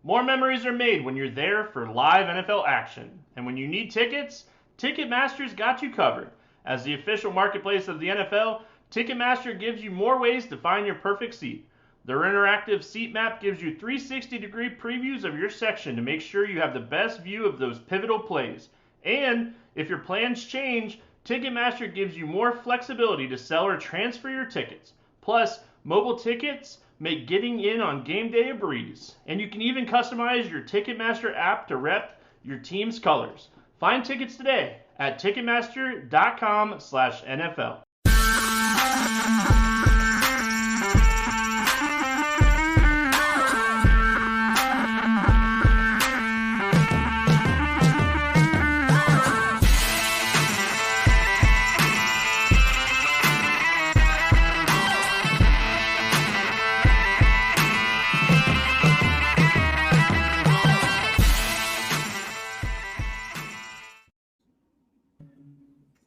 More memories are made when you're there for live NFL action. And when you need tickets, Ticketmaster's got you covered. As the official marketplace of the NFL, Ticketmaster gives you more ways to find your perfect seat. Their interactive seat map gives you 360-degree previews of your section to make sure you have the best view of those pivotal plays. And if your plans change, Ticketmaster gives you more flexibility to sell or transfer your tickets. Plus, mobile tickets make getting in on game day a breeze. And you can even customize your Ticketmaster app to rep your team's colors. Find tickets today at Ticketmaster.com/NFL.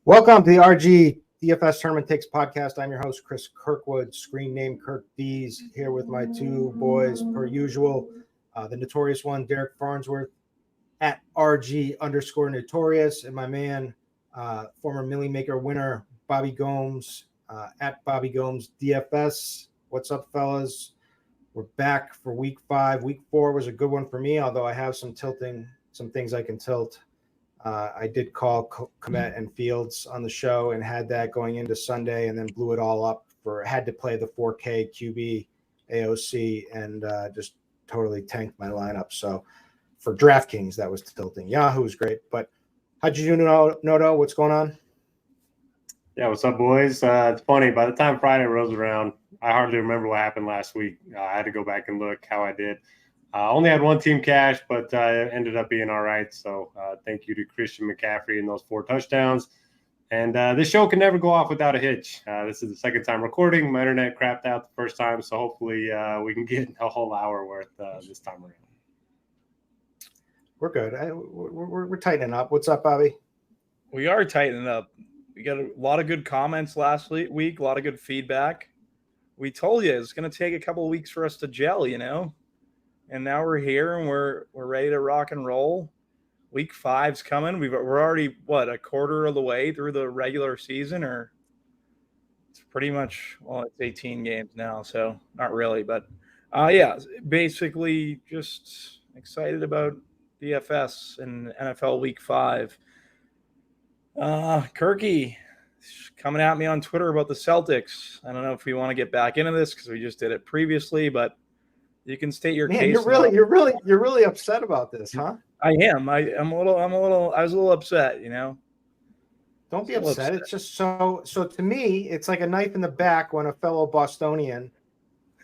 Welcome to the RG DFS Tournament Takes podcast. I'm your host, Chris Kirkwood, screen name Kirk D's, here with my two boys per usual. The notorious one, Derek Farnsworth, at RG_notorious, and my man, former Millie Maker winner, Bobby Gomes, at Bobby Gomes DFS. What's up, fellas? We're back for week 5. Week 4 was a good one for me, although I have some things I can tilt. I did call Komet and Fields on the show and had that going into Sunday, and then blew it all up had to play the 4K QB AOC and just totally tanked my lineup. So for DraftKings, that was tilting. Yahoo was great, but how'd you do, Noto? What's going on? Yeah, what's up, boys? It's funny. By the time Friday rolls around, I hardly remember what happened last week. I had to go back and look how I did. Only had one team cash, but ended up being all right. So thank you to Christian McCaffrey and those 4 touchdowns. And this show can never go off without a hitch. This is the second time recording. My internet crapped out the first time, so hopefully we can get a whole hour worth this time around. We're good. We're tightening up. What's up, Bobby? We are tightening up. We got a lot of good comments last week, a lot of good feedback. We told you it's going to take a couple of weeks for us to gel, you know. And now we're here and we're ready to rock and roll. Week 5's coming. We're already a quarter of the way through the regular season, or it's pretty much it's 18 games now, so not really, but yeah, basically just excited about DFS and NFL Week 5. Kirky coming at me on Twitter about the Celtics. I don't know if we want to get back into this because we just did it previously, but you can state your case. You're really upset about this, huh? I am. I was a little upset, you know. Don't be upset. It's just so to me, it's like a knife in the back when a fellow Bostonian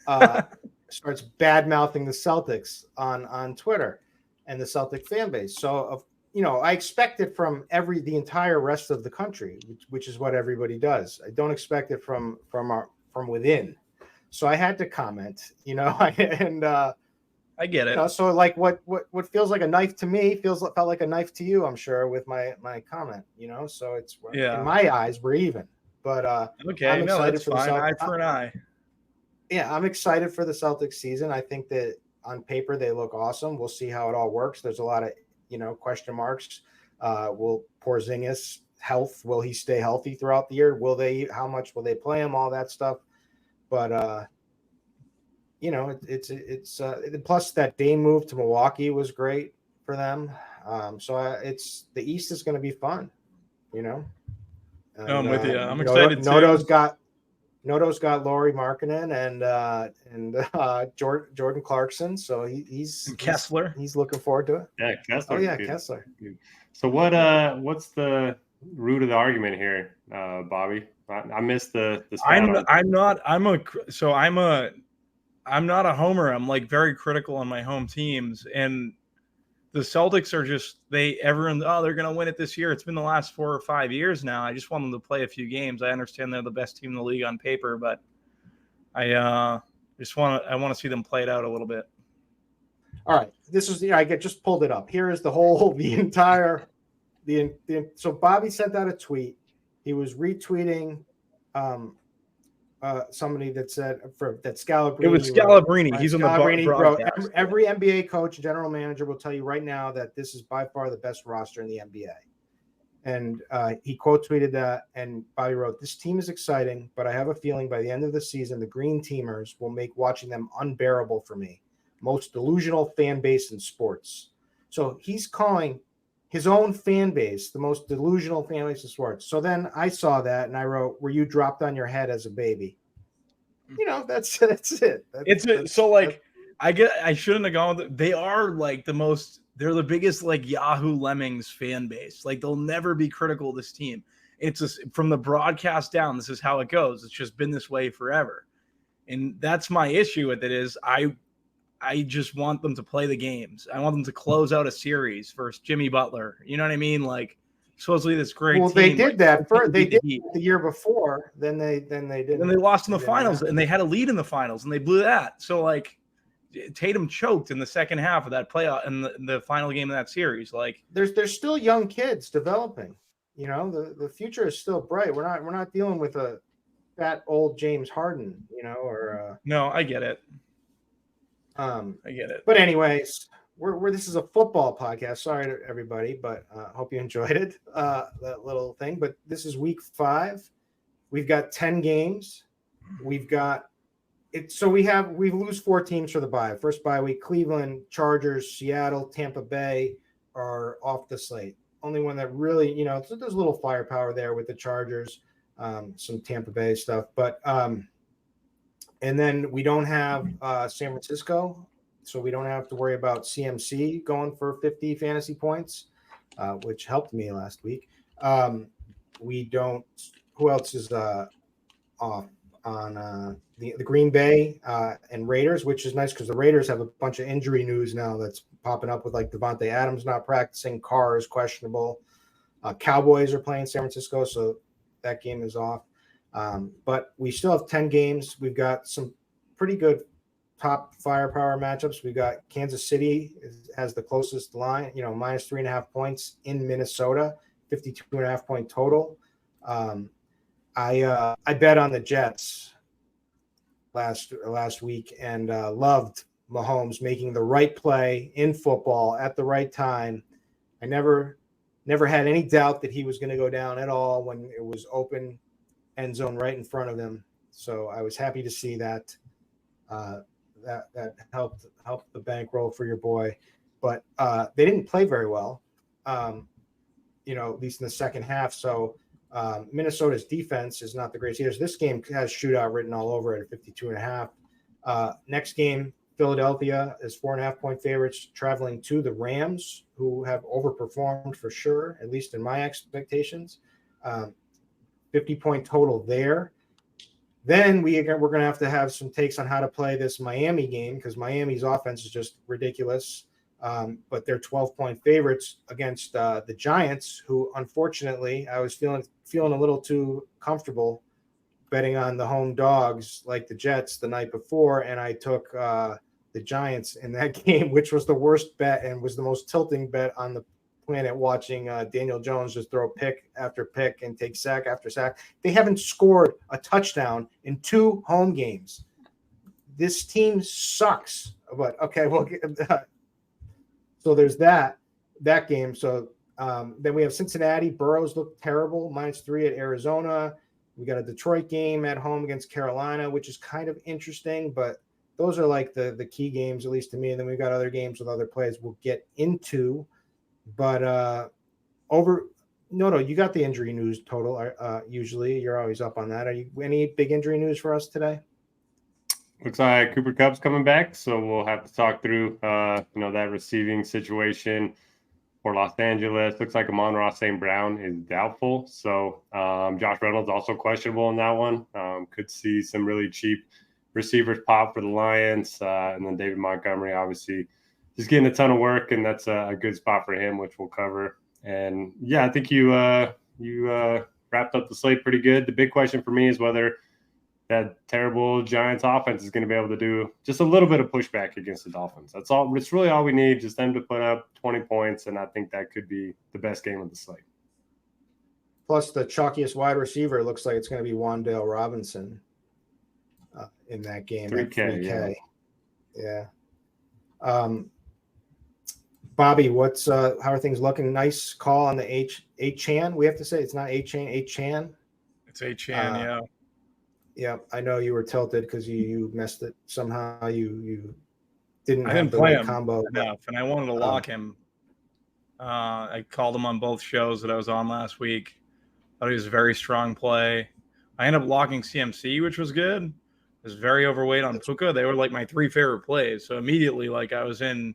starts bad-mouthing the Celtics on Twitter and the Celtic fan base. So I expect it from the entire rest of the country, which is what everybody does. I don't expect it from within. So I had to comment, and I get it. So like what feels like a knife to me felt like a knife to you, I'm sure, with my comment, So it's in my eyes we're even. But okay, I'm excited that's for fine. the Eye for an eye. Yeah, I'm excited for the Celtics season. I think that on paper they look awesome. We'll see how it all works. There's a lot of question marks. Will Porzingis health? Will he stay healthy throughout the year? How much will they play him? All that stuff. But it's plus that Dame move to Milwaukee was great for them. It's the East is going to be fun, And, I'm with you. I'm excited too. Noto's got Lauri Markkanen and Jordan Clarkson, so he's Kessler. He's looking forward to it. Yeah, Kessler. Oh yeah, Kessler. So what's the root of the argument here, Bobby? I missed the. I'm not a homer. I'm like very critical on my home teams, and the Celtics are just they're going to win it this year. It's been the last 4 or 5 years now. I just want them to play a few games. I understand they're the best team in the league on paper, but I want to see them play it out a little bit. All right, this is I just pulled it up. Here is the entire so Bobby sent out a tweet. He was retweeting somebody that said that Scalabrini. It was Scalabrini. He's on the broadcast. Every NBA coach, general manager will tell you right now that this is by far the best roster in the NBA. And he quote tweeted that, and Bobby wrote, "This team is exciting, but I have a feeling by the end of the season, the Green Teamers will make watching them unbearable for me. Most delusional fan base in sports." So he's calling his own fan base the most delusional fan base in sports. So then I saw that and I wrote, "Were you dropped on your head as a baby?" That's it. I shouldn't have gone with it. They are like they're the biggest like Yahoo Lemmings fan base. Like they'll never be critical of this team. It's just from the broadcast down, this is how it goes. It's just been this way forever. And that's my issue with it is I just want them to play the games. I want them to close out a series versus Jimmy Butler. You know what I mean? Like supposedly this great team. They did that they did the year before. Then they didn't. And they lost in the finals and they had a lead in the finals and they blew that. So like Tatum choked in the second half of that playoff and the final game of that series. Like there's still young kids developing. The future is still bright. We're not dealing with a fat old James Harden, or no, I get it. I get it. But anyways, this is a football podcast. Sorry to everybody, but hope you enjoyed it. That little thing. But this is week 5. We've got 10 games. We've got it. So we lose 4 teams for the bye. First bye week, Cleveland, Chargers, Seattle, Tampa Bay are off the slate. Only one that really, so there's a little firepower there with the Chargers, some Tampa Bay stuff, but and then we don't have San Francisco, so we don't have to worry about CMC going for 50 fantasy points, which helped me last week. We don't. Who else is off on the Green Bay and Raiders, which is nice because the Raiders have a bunch of injury news now that's popping up with like Devontae Adams not practicing, Carr is questionable. Cowboys are playing San Francisco, so that game is off. But we still have 10 games. We've got some pretty good top firepower matchups. We've got Kansas City has the closest line, minus 3.5 points in Minnesota, 52.5 point total. I bet on the Jets last week and loved Mahomes making the right play in football at the right time. I never had any doubt that he was going to go down at all when it was open end zone right in front of him. So I was happy to see that. That helped the bankroll for your boy, but they didn't play very well. At least in the second half. So Minnesota's defense is not the greatest either. So this game has shootout written all over it at 52.5. Next game, Philadelphia is 4.5 point favorites traveling to the Rams, who have overperformed for sure, at least in my expectations. 50 point total there. Then we're going to have some takes on how to play this Miami game because Miami's offense is just ridiculous. But they're 12-point favorites against the Giants, who unfortunately I was feeling a little too comfortable betting on the home dogs like the Jets the night before, and I took the Giants in that game, which was the worst bet and was the most tilting bet on the planet, watching Daniel Jones just throw pick after pick and take sack after sack. They haven't scored a touchdown in 2 home games. This team sucks. But okay, well, so there's that game. So then we have Cincinnati. Burrows looked terrible, -3 at Arizona. We got a Detroit game at home against Carolina, which is kind of interesting, but those are like the key games, at least to me. And then we've got other games with other plays we'll get into. But you got the injury news total. Usually you're always up on that. Are you any big injury news for us today? Looks like Cooper Kupp's coming back, so we'll have to talk through that receiving situation for Los Angeles. Looks like Amon-Ra St. Brown is doubtful, so Josh Reynolds also questionable in that one. Could see some really cheap receivers pop for the Lions, and then David Montgomery obviously just getting a ton of work, and that's a good spot for him, which we'll cover. And yeah, I think you wrapped up the slate pretty good. The big question for me is whether that terrible Giants offense is going to be able to do just a little bit of pushback against the Dolphins. That's all. It's really all we need, just them to put up 20 points, and I think that could be the best game of the slate. Plus, the chalkiest wide receiver looks like it's going to be Wan'Dale Robinson. in that game. 3K, yeah. Bobby, what's how are things looking? Nice call on the H-Chan. We have to say it's not H-Chan. It's H-Chan, yeah. Yeah, I know you were tilted because you messed it somehow. You didn't I have didn't the play right him combo enough, and I wanted to lock him. I called him on both shows that I was on last week. Thought he was a very strong play. I ended up locking CMC, which was good. I was very overweight on Puka. They were like my 3 favorite plays. So immediately, like I was in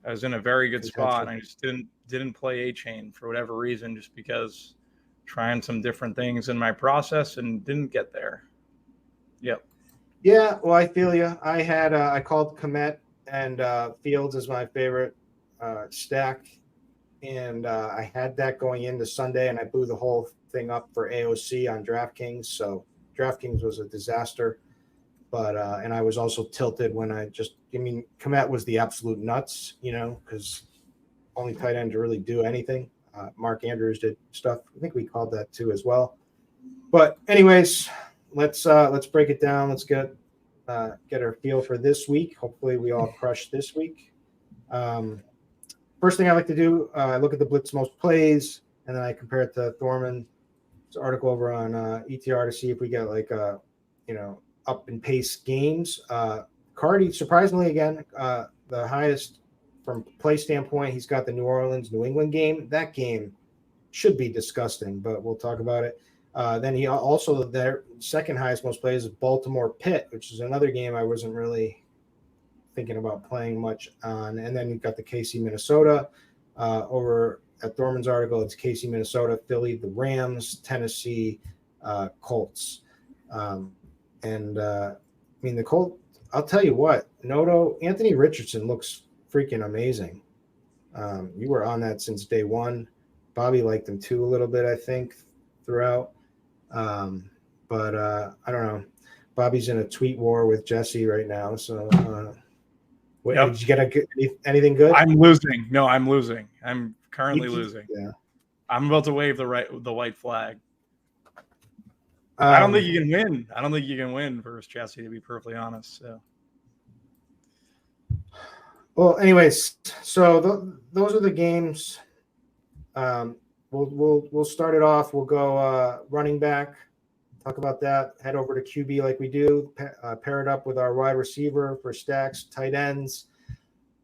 a very good spot. And I just didn't play A-Chain for whatever reason, just because trying some different things in my process and didn't get there. Yep. Yeah, well, I feel you. I called Komet and Fields as my favorite stack, and I had that going into Sunday, and I blew the whole thing up for AOC on DraftKings. So DraftKings was a disaster, but and I was also tilted when Komet was the absolute nuts, because only tight end to really do anything. Mark Andrews did stuff. I think we called that too as well. But anyways, let's break it down. Let's get our feel for this week. Hopefully we all crush this week. First thing I like to do, I look at the Blitz most plays, and then I compare it to Thorman's article over on ETR to see if we get up and pace games. Cardi, surprisingly, again, the highest from play standpoint, he's got the New Orleans, New England game. That game should be disgusting, but we'll talk about it. Then he also, their second highest most plays is Baltimore Pitt, which is another game I wasn't really thinking about playing much on. And then you've got the KC Minnesota over at Thorman's article. It's KC Minnesota, Philly, the Rams, Tennessee, Colts. The Colts, I'll tell you what, Noto, Anthony Richardson looks freaking amazing. You were on that since day one. Bobby liked him too a little bit, I think, throughout. But I don't know. Bobby's in a tweet war with Jesse right now. So did you get anything good? I'm losing. No, I'm losing. I'm currently losing. Yeah. I'm about to wave the white flag. I don't think you can win. I don't think you can win versus Jesse, to be perfectly honest. So. Well, anyways, so those are the games. We'll start it off. We'll go running back. Talk about that. Head over to QB like we do. Pair it up with our wide receiver for stacks, tight ends.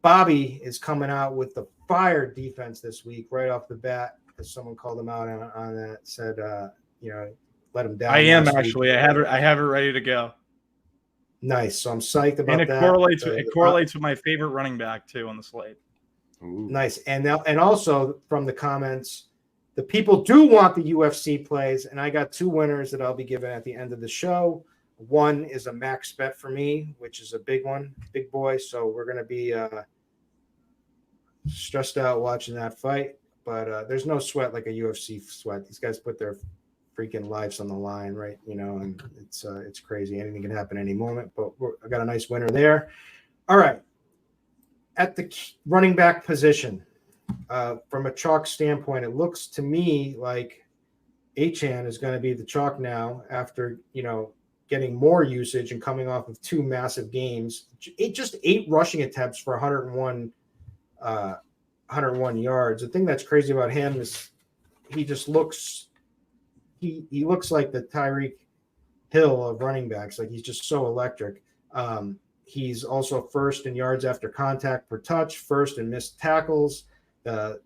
Bobby is coming out with the fire defense this week right off the bat, because someone called him out on that. Said let him down. I am actually. I have it ready to go. Nice. So I'm psyched about that. And it correlates with my favorite running back too on the slate. Ooh. Nice. And also from the comments, the people do want the UFC plays, and I got 2 winners that I'll be giving at the end of the show. One is a max bet for me, which is a big one, big boy. So we're going to be stressed out watching that fight, but there's no sweat like a UFC sweat. These guys put their freaking lives on the line, right? And it's crazy. Anything can happen any moment, but I got a nice winner there. All right. At the running back position, from a chalk standpoint, it looks to me like Achane is going to be the chalk now after, getting more usage and coming off of 2 massive games. Just 8 rushing attempts for 101 yards. The thing that's crazy about him is he just looks he looks like the Tyreek Hill of running backs. Like, he's just so electric. He's also first in yards after contact per touch, first in missed tackles.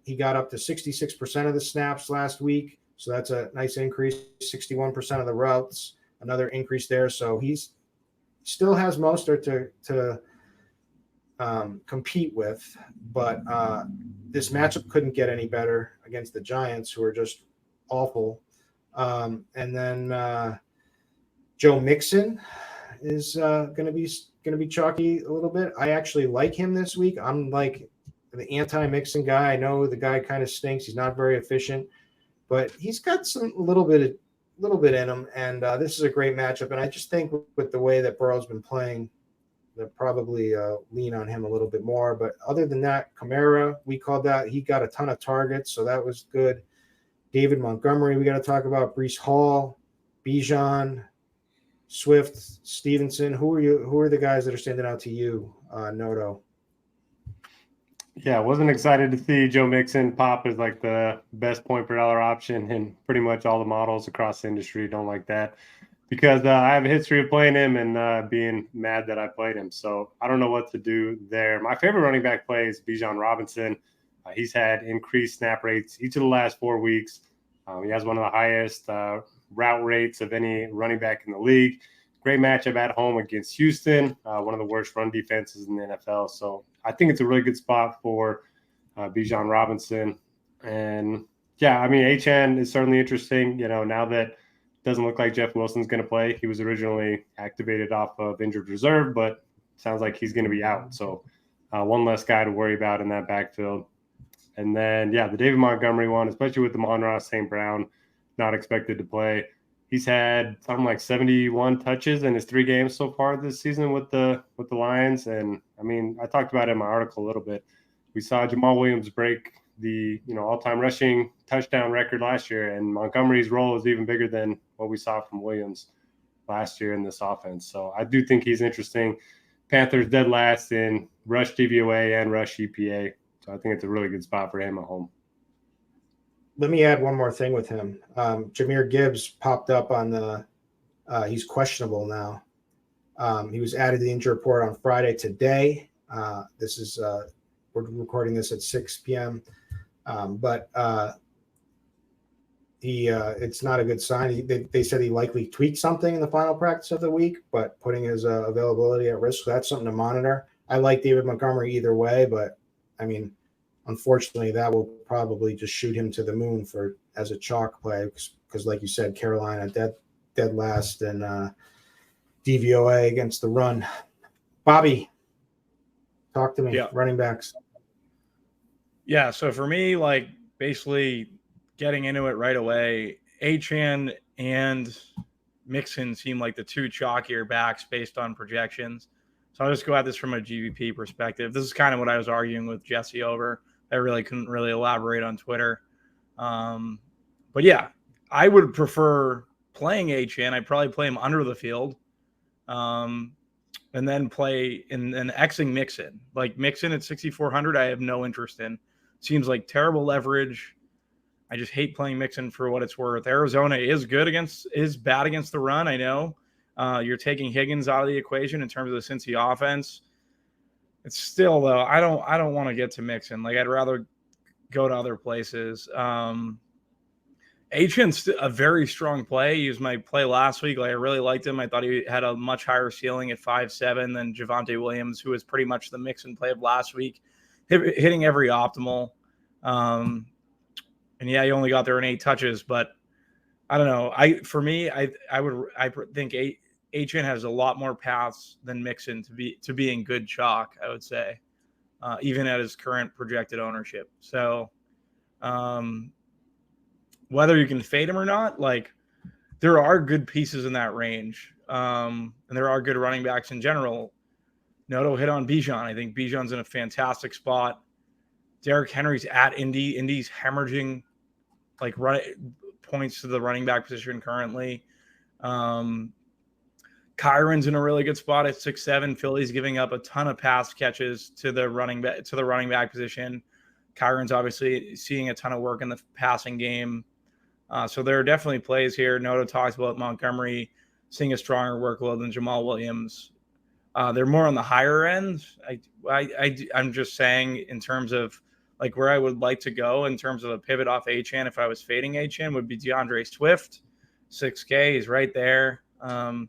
He got up to 66% of the snaps last week, so that's a nice increase. 61% of the routes, another increase there. So he's still has Mostert to compete with, but this matchup couldn't get any better against the Giants, who are just awful. And then Joe Mixon is going to be chalky a little bit. I actually like him this week. I'm like the anti-Mixon guy. I know the guy kind of stinks. He's not very efficient, but he's got a little bit in him. And this is a great matchup. And I just think with the way that Burrow's been playing, they'll probably lean on him a little bit more. But other than that, Kamara, we called that. He got a ton of targets, so that was good. David Montgomery, we got to talk about. Breece Hall, Bijan, Swift, Stevenson. Who are the guys that are standing out to you, Noto? Yeah, wasn't excited to see Joe Mixon pop as like the best point per dollar option, and pretty much all the models across the industry don't like that because I have a history of playing him and being mad that I played him. So I don't know what to do there. My favorite running back play is Bijan Robinson. He's had increased snap rates each of the last 4 weeks. He has one of the highest route rates of any running back in the league. Great matchup at home against Houston, one of the worst run defenses in the NFL. So I think it's a really good spot for Bijan Robinson. And yeah, I mean, HN is certainly interesting. You know, now that it doesn't look like Jeff Wilson's going to play, he was originally activated off of injured reserve, but sounds like he's going to be out. So one less guy to worry about in that backfield. And then, yeah, the David Montgomery one, especially with the Amon-Ra St. Brown not expected to play. He's had something like 71 touches in his 3 games so far this season with the Lions. And I mean, I talked about it in my article a little bit. We saw Jamal Williams break the all-time rushing touchdown record last year, and Montgomery's role is even bigger than what we saw from Williams last year in this offense. So I do think he's interesting. Panthers dead last in rush DVOA and rush EPA. So I think it's a really good spot for him at home. Let me add one more thing with him. Jahmyr Gibbs popped up on the he's questionable now. He was added to the injury report on Friday today. This is we're recording this at 6 p.m. But it's not a good sign. They said he likely tweaked something in the final practice of the week, but putting his availability at risk. So that's something to monitor. I like David Montgomery either way, but I mean, unfortunately, that will probably just shoot him to the moon as a chalk play because, like you said, Carolina dead last in DVOA against the run. Bobby, talk to me. Yeah. Running backs. Yeah, so for me, like basically getting into it right away, Achane and Mixon seem like the 2 chalkier backs based on projections. So I'll just go at this from a GVP perspective. This is kind of what I was arguing with Jesse over. I really couldn't really elaborate on Twitter. But yeah, I would prefer playing Achane. I'd probably play him under the field. And then play and Xing Mixon. Like Mixon at 6,400, I have no interest in. Seems like terrible leverage. I just hate playing Mixon for what it's worth. Arizona is bad against the run. I know. You're taking Higgins out of the equation in terms of the Cincy offense. It's still though, I don't want to get to Mixon. Like I'd rather go to other places. Achane's a very strong play. He was my play last week. Like I really liked him. I thought he had a much higher ceiling at 5'7" than Javonte Williams, who was pretty much the Mixon play of last week, hitting every optimal. And yeah, he only got there in 8 touches, but I don't know. I think Achane has a lot more paths than Mixon to being good chalk, I would say, even at his current projected ownership. So whether you can fade him or not, like there are good pieces in that range. And there are good running backs in general. Noto hit on Bijan. I think Bijan's in a fantastic spot. Derrick Henry's at Indy. Indy's hemorrhaging like points to the running back position currently. Kyron's in a really good spot at 6'7". Philly's giving up a ton of pass catches to the running back position. Kyron's obviously seeing a ton of work in the passing game. So there are definitely plays here. Noto talks about Montgomery seeing a stronger workload than Jamal Williams. They're more on the higher end. I'm just saying in terms of like where I would like to go in terms of a pivot off Achane if I was fading Achane would be DeAndre Swift, 6K. He's right there. I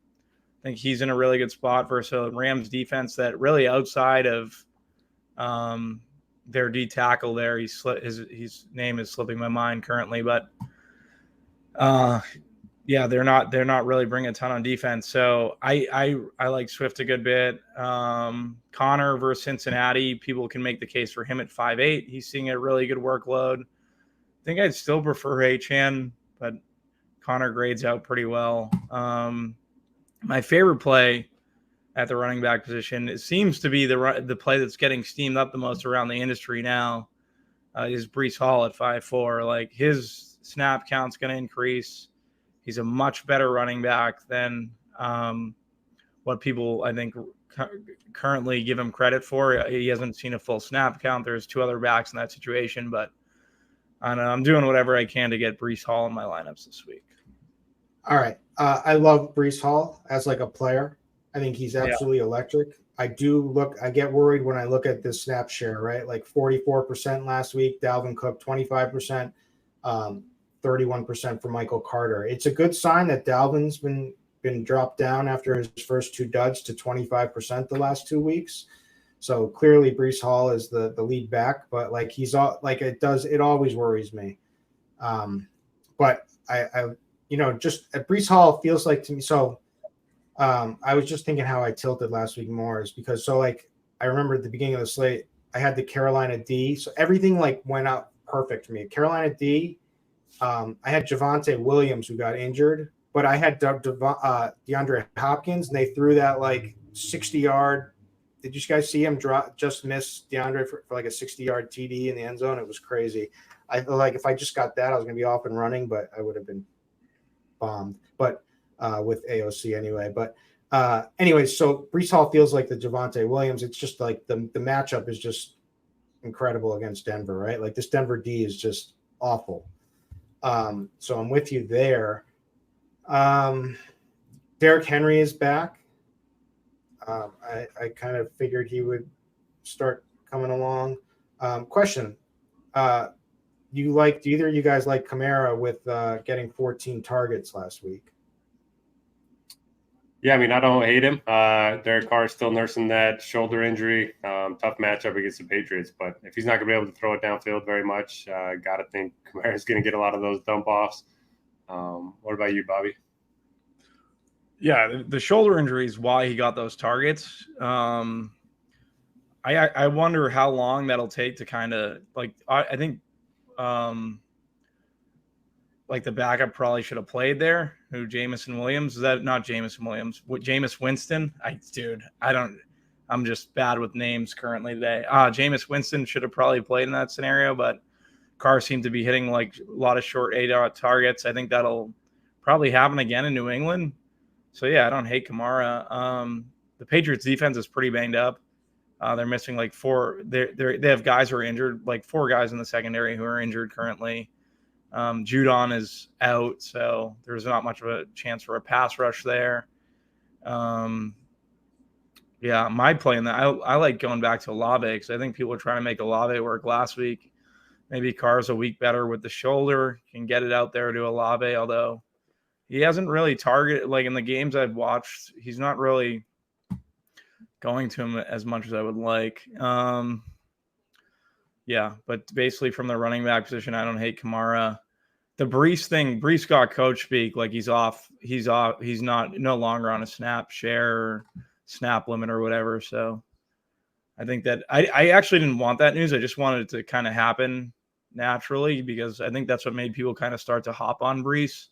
think he's in a really good spot versus a Rams defense that really outside of their D tackle there. His name is slipping my mind currently, but yeah, they're not really bringing a ton on defense. So I like Swift a good bit. Connor versus Cincinnati, people can make the case for him at 5'8". He's seeing a really good workload. I think I'd still prefer Achane, but Connor grades out pretty well. My favorite play at the running back position, it seems to be the play that's getting steamed up the most around the industry now, is Breece Hall at 5'4". Like his snap count's going to increase. He's a much better running back than what people I think currently give him credit for. He hasn't seen a full snap count. There's 2 other backs in that situation, but I don't know. I'm doing whatever I can to get Breece Hall in my lineups this week. All right. I love Breece Hall as like a player. I think he's absolutely electric. I get worried when I look at this snap share, right? Like 44% last week, Dalvin Cook 25%, 31% for Michael Carter. It's a good sign that Dalvin's been dropped down after his first 2 duds to 25% the last 2 weeks. So clearly Breece Hall is the lead back, but like it always worries me. But I just at Breece Hall feels like to me. So I was just thinking how I tilted last week more is because I remember at the beginning of the slate, I had the Carolina D. So everything went out perfect for me. Carolina D. I had Javonte Williams who got injured, but I had DeAndre Hopkins and they threw that 60-yard. Did you guys see him just miss DeAndre for like a 60-yard TD in the end zone? It was crazy. I feel like if I just got that, I was going to be off and running, but I would have been bombed. But with AOC anyway. But anyway, so Breece Hall feels like the Javonte Williams. It's just like the matchup is just incredible against Denver, right? Like this Denver D is just awful. So I'm with you there. Derrick Henry is back. I kind of figured he would start coming along. Question. Do either of you guys like Kamara with getting 14 targets last week? Yeah, I mean, I don't hate him. Derek Carr is still nursing that shoulder injury. Tough matchup against the Patriots, but if he's not going to be able to throw it downfield very much, got to think Kamara's going to get a lot of those dump offs. What about you, Bobby? Yeah, the shoulder injury is why he got those targets. I wonder how long that'll take to kind of I think the backup probably should have played there. Who, Jamison Williams? Is that not Jamison Williams? What, Jameis Winston? I'm just bad with names currently today. Jameis Winston should have probably played in that scenario, but Carr seemed to be hitting a lot of short 8-yard targets. I think that'll probably happen again in New England. So yeah, I don't hate Kamara. The Patriots defense is pretty banged up. They're missing 4. They have guys who are injured, 4 guys in the secondary who are injured currently. Judon is out, so there's not much of a chance for a pass rush there. Yeah, my play in that, I like going back to Olave because I think people are trying to make Olave work last week. Maybe Carr's a week better with the shoulder, can get it out there to Olave, although he hasn't really targeted, in the games I've watched, he's not really going to him as much as I would like. Yeah, but basically from the running back position, I don't hate Kamara. The Breece thing, Breece got coach speak, he's off. He's no longer on a snap share or snap limit or whatever. So I think that I actually didn't want that news. I just wanted it to kind of happen naturally because I think that's what made people kind of start to hop on Breece.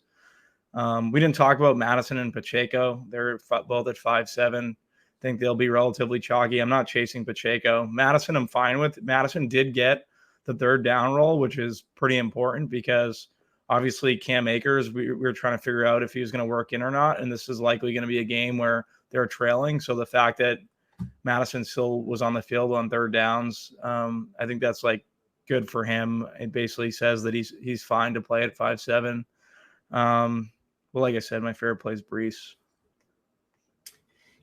We didn't talk about Madison and Pacheco. They're both at 5.7. Think they'll be relatively chalky. I'm not chasing Pacheco. Madison, I'm fine with. Madison did get the 3rd down roll, which is pretty important because obviously Cam Akers, we were trying to figure out if he was going to work in or not. And this is likely going to be a game where they're trailing. So the fact that Madison still was on the field on 3rd downs, I think that's good for him. It basically says that he's fine to play at 5.7. Well, like I said, my favorite play is Breece.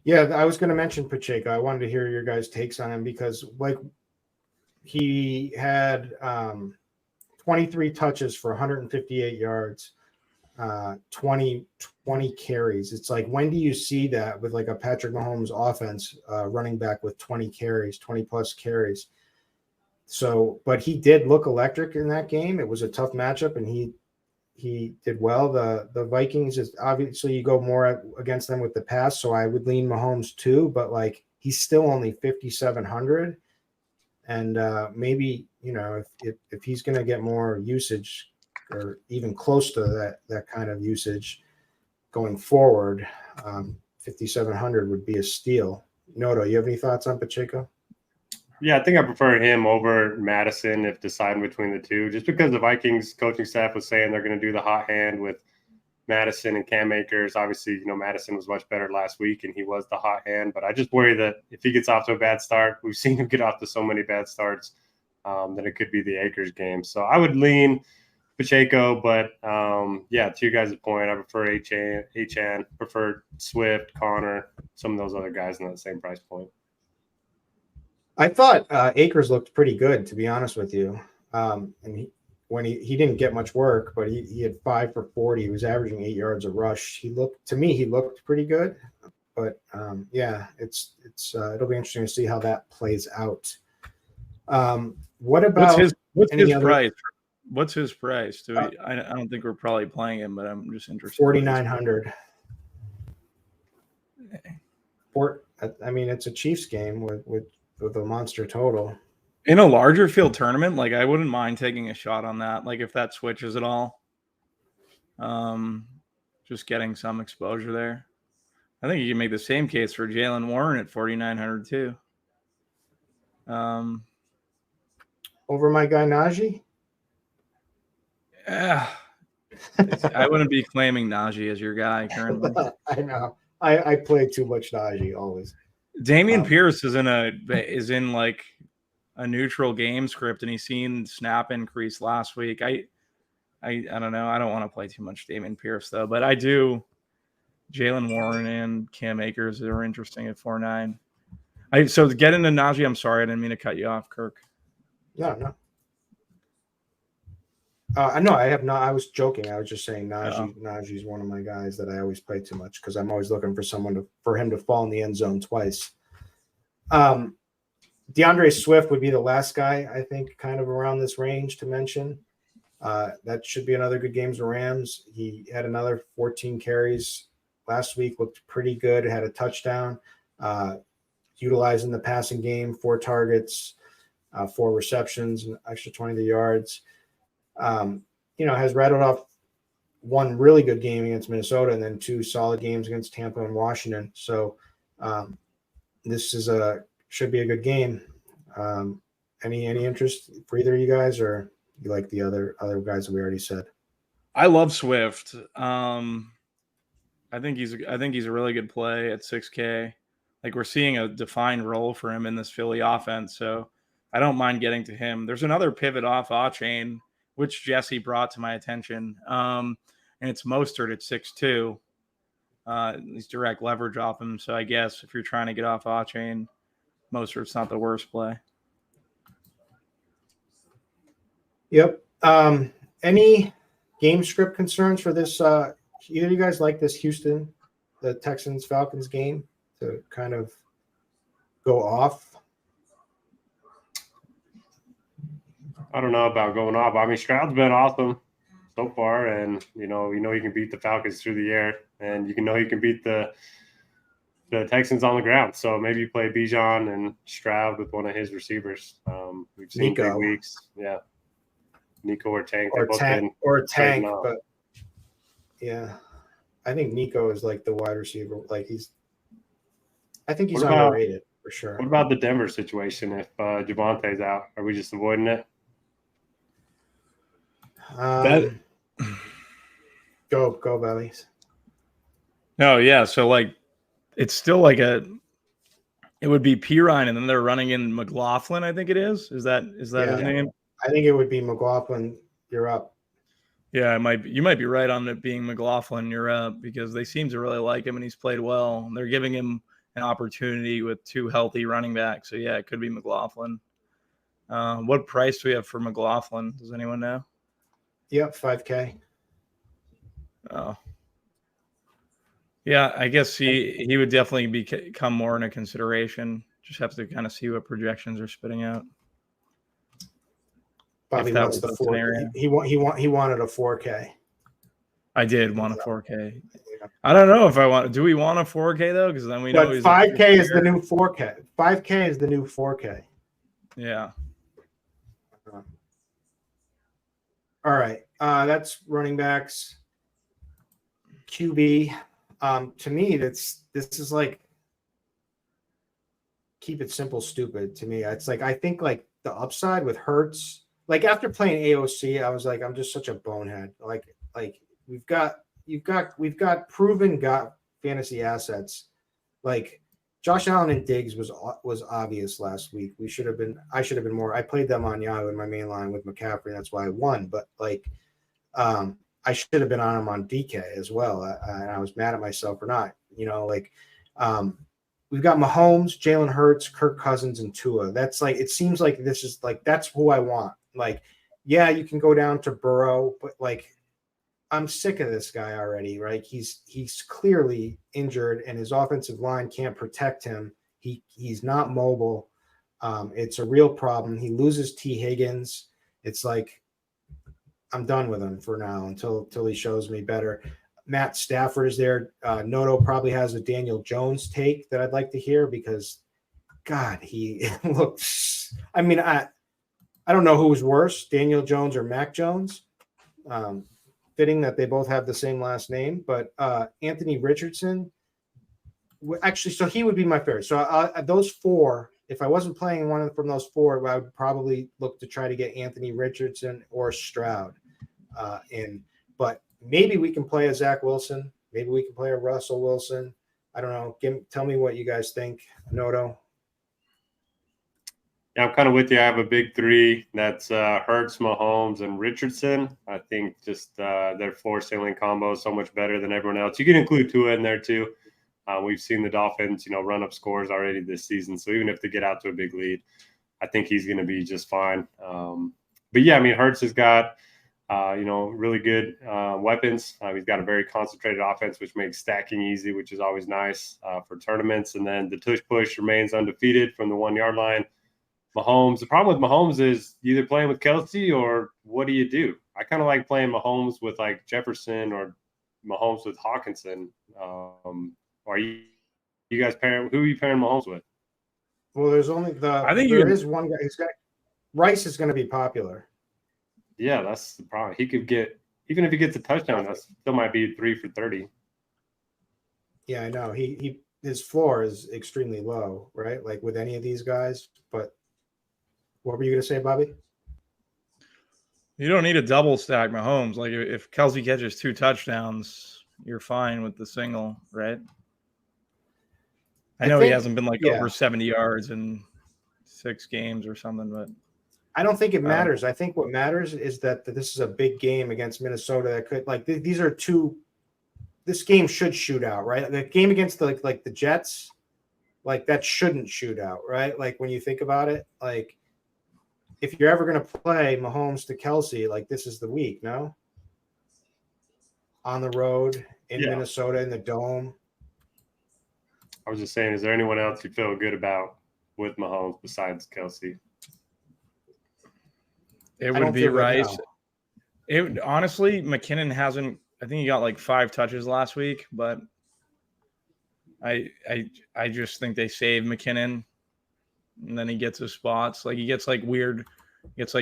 Yeah, I was going to mention Pacheco. I wanted to hear your guys' takes on him because he had 23 touches for 158 yards, 20 carries. It's when do you see that with a Patrick Mahomes offense running back with 20 carries, 20 plus carries? So, but he did look electric in that game. It was a tough matchup and he did well. The Vikings is obviously you go more against them with the pass, so I would lean Mahomes too. But he's still only 5,700, and maybe if he's going to get more usage or even close to that kind of usage going forward, 5,700 would be a steal. Noto, you have any thoughts on Pacheco? Yeah, I think I prefer him over Madison if deciding between the two, just because the Vikings coaching staff was saying they're going to do the hot hand with Madison and Cam Akers. Obviously, Madison was much better last week, and he was the hot hand. But I just worry that if he gets off to a bad start, we've seen him get off to so many bad starts, that it could be the Akers game. So I would lean Pacheco, but to you guys' point, I prefer Achan, prefer Swift, Connor, some of those other guys in that same price point. I thought Akers looked pretty good, to be honest with you. And he didn't get much work, but he had 5 for 40. He was averaging 8 yards a rush. He looked pretty good. But it'll be interesting to see how that plays out. What about what's his price? What's his price? I don't think we're probably playing him, but I'm just interested. 4,900. It's a Chiefs game with a monster total. In a larger field tournament, like I wouldn't mind taking a shot on that. Like if that switches at all, just getting some exposure there. I think you can make the same case for Jalen Warren at 4,900 too. Over my guy Najee? Yeah. I wouldn't be claiming Najee as your guy currently. I know. I play too much Najee always. Damian Pierce is in like a neutral game script, and he's seen snap increase last week. I don't know. I don't want to play too much Damian Pierce though, but I do. Jalen Warren and Cam Akers are interesting at 4.9. So to get into Najee, I'm sorry, I didn't mean to cut you off, Kirk. No. No, I have not. I was joking. I was just saying Najee's one of my guys that I always play too much because I'm always looking for him to fall in the end zone twice. DeAndre Swift would be the last guy, I think, kind of around this range to mention. That should be another good game for Rams. He had another 14 carries last week, looked pretty good, had a touchdown, utilizing the passing game, 4 targets, 4 receptions, and extra 20 yards. Has rattled off one really good game against Minnesota and then 2 solid games against Tampa and Washington. So this should be a good game. Any interest for either of you guys, or you like the other guys that we already said? I love Swift. I think he's a really good play at 6K. Like we're seeing a defined role for him in this Philly offense, so I don't mind getting to him. There's another pivot off Achane, which Jesse brought to my attention, and it's Mostert at 6.2. He's direct leverage off him, so I guess if you're trying to get off Achane, Mostert's not the worst play. Yep. Any game script concerns for this? Either of you guys like this the Texans-Falcons game to kind of go off? I don't know about going off. I mean, Stroud's been awesome so far, and you can beat the Falcons through the air, and you can beat the Texans on the ground. So maybe you play Bijan and Stroud with one of his receivers. We've seen Nico. 3 weeks. Yeah. Nico or Tank. Tank, but yeah. I think Nico is like the wide receiver. I think he's underrated for sure. What about the Denver situation? If Javonte's out, are we just avoiding it? Go Bellies. No, yeah. So it's still it would be Pirine, and then they're running in McLaughlin. I think it is. Is that his name? I think it would be McLaughlin. You're up. Yeah, you might be right on it being McLaughlin. You're up because they seem to really like him and he's played well. They're giving him an opportunity with 2 healthy running backs. So yeah, it could be McLaughlin. What price do we have for McLaughlin? Does anyone know? Yep, 5K. Oh. Yeah, I guess he would definitely become more in a consideration. Just have to kind of see what projections are spitting out. Bobby wants the 4K. He wanted a 4K. I did want a 4K. I don't know if I want. Do we want a 4K though? Because then we know. But 5K is the new 4K. 5K is the new 4K. Yeah. All right. That's running backs. QB. To me, this is like keep it simple, stupid. To me, it's I think the upside with Hurts. After playing AOC, I was I'm just such a bonehead. We've got we've got proven fantasy assets. Like Josh Allen and Diggs was obvious last week. I should have been more. I played them on Yahoo in my main line with McCaffrey. That's why I won. But like, I should have been on him on DK as well. And I was mad at myself for not. We've got Mahomes, Jalen Hurts, Kirk Cousins, and Tua. That's like, it seems like this is like, that's who I want. Like, yeah, you can go down to Burrow, but like, I'm sick of this guy already, right? He's clearly injured and his offensive line can't protect him. He's not mobile. It's a real problem. He loses T. Higgins. It's like, I'm done with him for now until he shows me better. Matt Stafford is there. Noto probably has a Daniel Jones take that I'd like to hear because, God, he looks. I mean, I don't know who was worse, Daniel Jones or Mac Jones. Fitting that they both have the same last name, but Anthony Richardson. Actually, so he would be my favorite. So those four. If I wasn't playing one from those four, I would probably look to try to get Anthony Richardson or Stroud in. But maybe we can play a Zach Wilson. Maybe we can play a Russell Wilson. I don't know. Tell me what you guys think, Noto. Yeah, I'm kind of with you. I have a big three. That's Hurts, Mahomes, and Richardson. I think just their floor ceiling combo is so much better than everyone else. You can include Tua in there too. We've seen the Dolphins, run up scores already this season. So even if they get out to a big lead, I think he's going to be just fine. But yeah, I mean, Hurts has got, really good weapons. He's got a very concentrated offense, which makes stacking easy, which is always nice for tournaments. And then the tush push remains undefeated from the 1 yard line. Mahomes, the problem with Mahomes is either playing with Kelsey or what do you do? I kind of like playing Mahomes with like Jefferson or Mahomes with Hawkinson. Are you guys pairing? Who are you pairing Mahomes with? Well, there's only there is one guy. Rice is going to be popular. Yeah, that's the problem. He could get, even if he gets a touchdown, that still might be 3 for 30. Yeah, I know. His floor is extremely low, right? Like with any of these guys. But what were you going to say, Bobby? You don't need a double stack Mahomes. Like if Kelsey catches 2 touchdowns, you're fine with the single, right? I know he hasn't been over 70 yards in 6 games or something, but I don't think it matters. I think what matters is that this is a big game against Minnesota that could these are two. This game should shoot out, right? The game against the Jets, that shouldn't shoot out, right? Like when you think about it, like if you're ever going to play Mahomes to Kelsey, this is the week, no? On the road in Minnesota in the Dome. I was just saying, is there anyone else you feel good about with Mahomes besides Kelsey? It would be Rice. Honestly, McKinnon hasn't. I think he got 5 touches last week, but I just think they save McKinnon, and then he gets his spots. He gets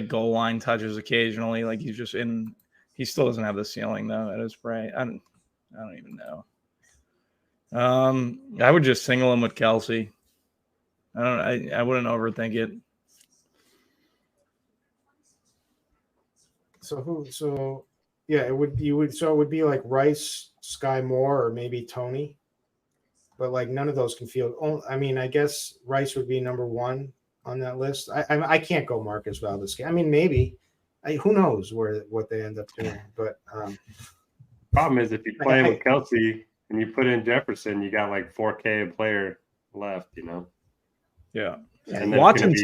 goal line touches occasionally. He's just in. He still doesn't have the ceiling though at his price. I don't even know. I would just single him with Kelsey. I wouldn't overthink it. It would be like Rice, Sky Moore, or maybe Tony, but none of those can field. I mean, I guess Rice would be number 1 on that list. I can't go Marcus Valdez. I mean, maybe. Who knows what they end up doing? But problem is if you play with Kelsey and you put in Jefferson, you got $4K a player left. Yeah, and Watson's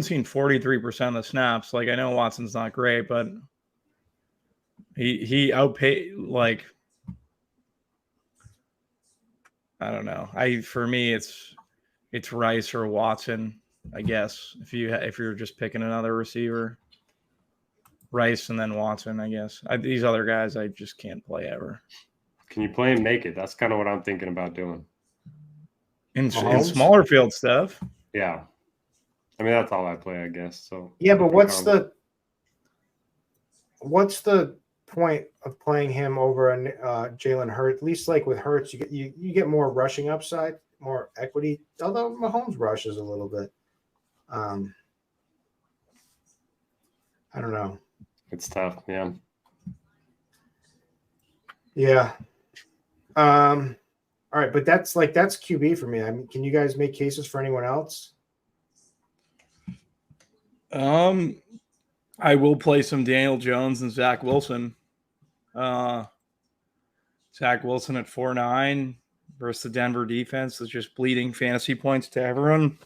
seen 43% of the snaps. I know Watson's not great, but he outpaid I don't know. For me it's Rice or Watson, I guess. If you're just picking another receiver, Rice and then Watson, I guess. These other guys I just can't play ever. Can you play him naked? That's kind of what I'm thinking about doing. In smaller field stuff. Yeah. I mean, that's all I play, I guess. So yeah, but what's the point of playing him over Jalen Hurts? At least with Hurts, you get more rushing upside, more equity. Although Mahomes rushes a little bit. I don't know. It's tough, yeah. Yeah. All right, but that's QB for me. I mean, can you guys make cases for anyone else? I will play some Daniel Jones and Zach Wilson. Zach Wilson at 4.9 versus the Denver defense that's just bleeding fantasy points to everyone.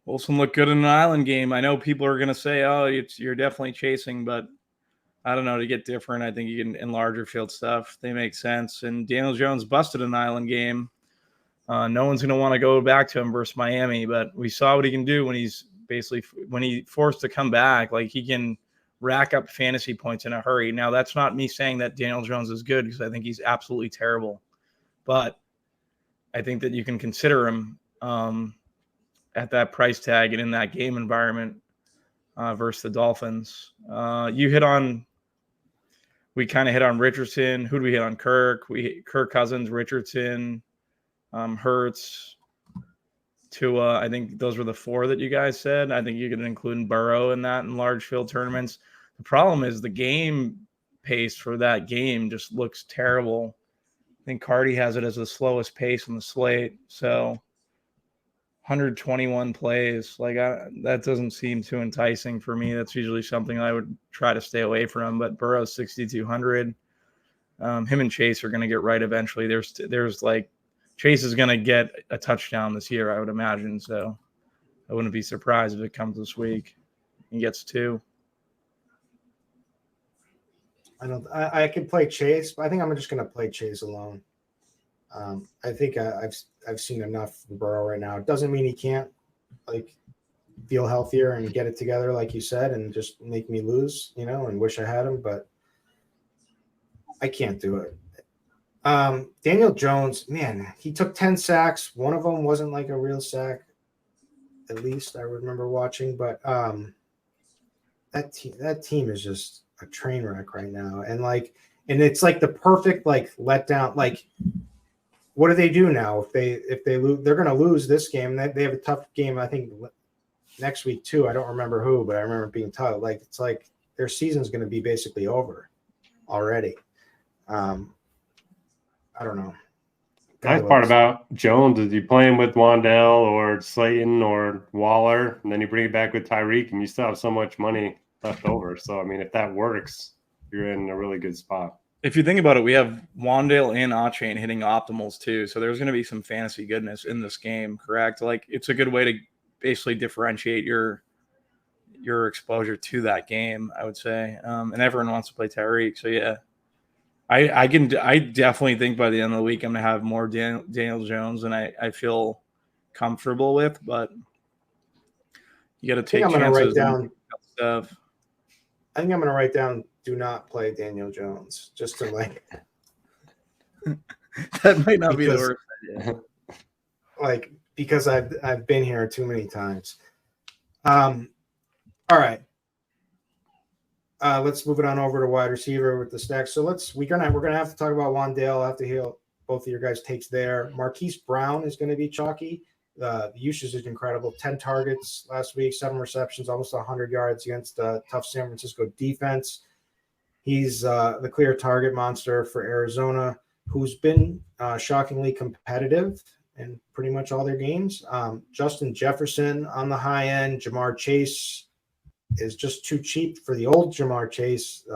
Wilson looked good in an island game. I know people are going to say, "Oh, you're definitely chasing," but I don't know. To get different, I think you can in larger field stuff. They make sense. And Daniel Jones busted an island game. No one's going to want to go back to him versus Miami, but we saw what he can do when he's forced to come back. Like, he can rack up fantasy points in a hurry. Now, that's not me saying that Daniel Jones is good, because I think he's absolutely terrible. But I think that you can consider him at that price tag and in that game environment versus the Dolphins. We kind of hit on Richardson. Who do we hit on? Kirk Cousins, Richardson, Hurts, Tua. I think those were the four that you guys said. I think you could include Burrow in that in large field tournaments. The problem is the game pace for that game just looks terrible. I think Cardi has it as the slowest pace on the slate. So 121 plays, that doesn't seem too enticing for me. That's usually something I would try to stay away from. But Burrow's 6,200. Him and Chase are going to get right eventually. There's like Chase is going to get a touchdown this year, I would imagine. So I wouldn't be surprised if it comes this week. He gets 2. I could play Chase, but I think I'm just going to play Chase alone. I think I've seen enough from Burrow right now. It doesn't mean he can't feel healthier and get it together, like you said, and just make me lose, and wish I had him, but I can't do it. Daniel Jones, man, he took 10 sacks. One of them wasn't like a real sack, at least I remember watching, but that team is just a train wreck right now. And it's like the perfect letdown. What do they do now? If they lose, they're going to lose this game. They have a tough game, I think, next week too. I don't remember who, but I remember it being tough. It's like their season's going to be basically over already. I don't know. Nice part about Jones is you play him with Wandell or Slayton or Waller, and then you bring it back with Tyreek, and you still have so much money left over. So, I mean, if that works, you're in a really good spot. If you think about it, we have Wandale and Achane hitting optimals too. So there's going to be some fantasy goodness in this game, correct? It's a good way to basically differentiate your exposure to that game, I would say. And everyone wants to play Tyreek. So yeah, I definitely think by the end of the week, I'm going to have more Daniel Jones than I feel comfortable with, but you got to take chances. I think I'm going to write down, do not play Daniel Jones, just to that might not be the worst idea. Because I've been here too many times. All right. Let's move it on over to wide receiver with the stacks. So we're gonna have to talk about Wandale. I'll have to hear both of your guys' takes there. Marquise Brown is going to be chalky. The usage is incredible. 10 targets last week, 7 receptions, almost 100 yards against a tough San Francisco defense. He's the clear target monster for Arizona, who's been shockingly competitive in pretty much all their games. Justin Jefferson on the high end. Jamar Chase is just too cheap for the old Jamar Chase.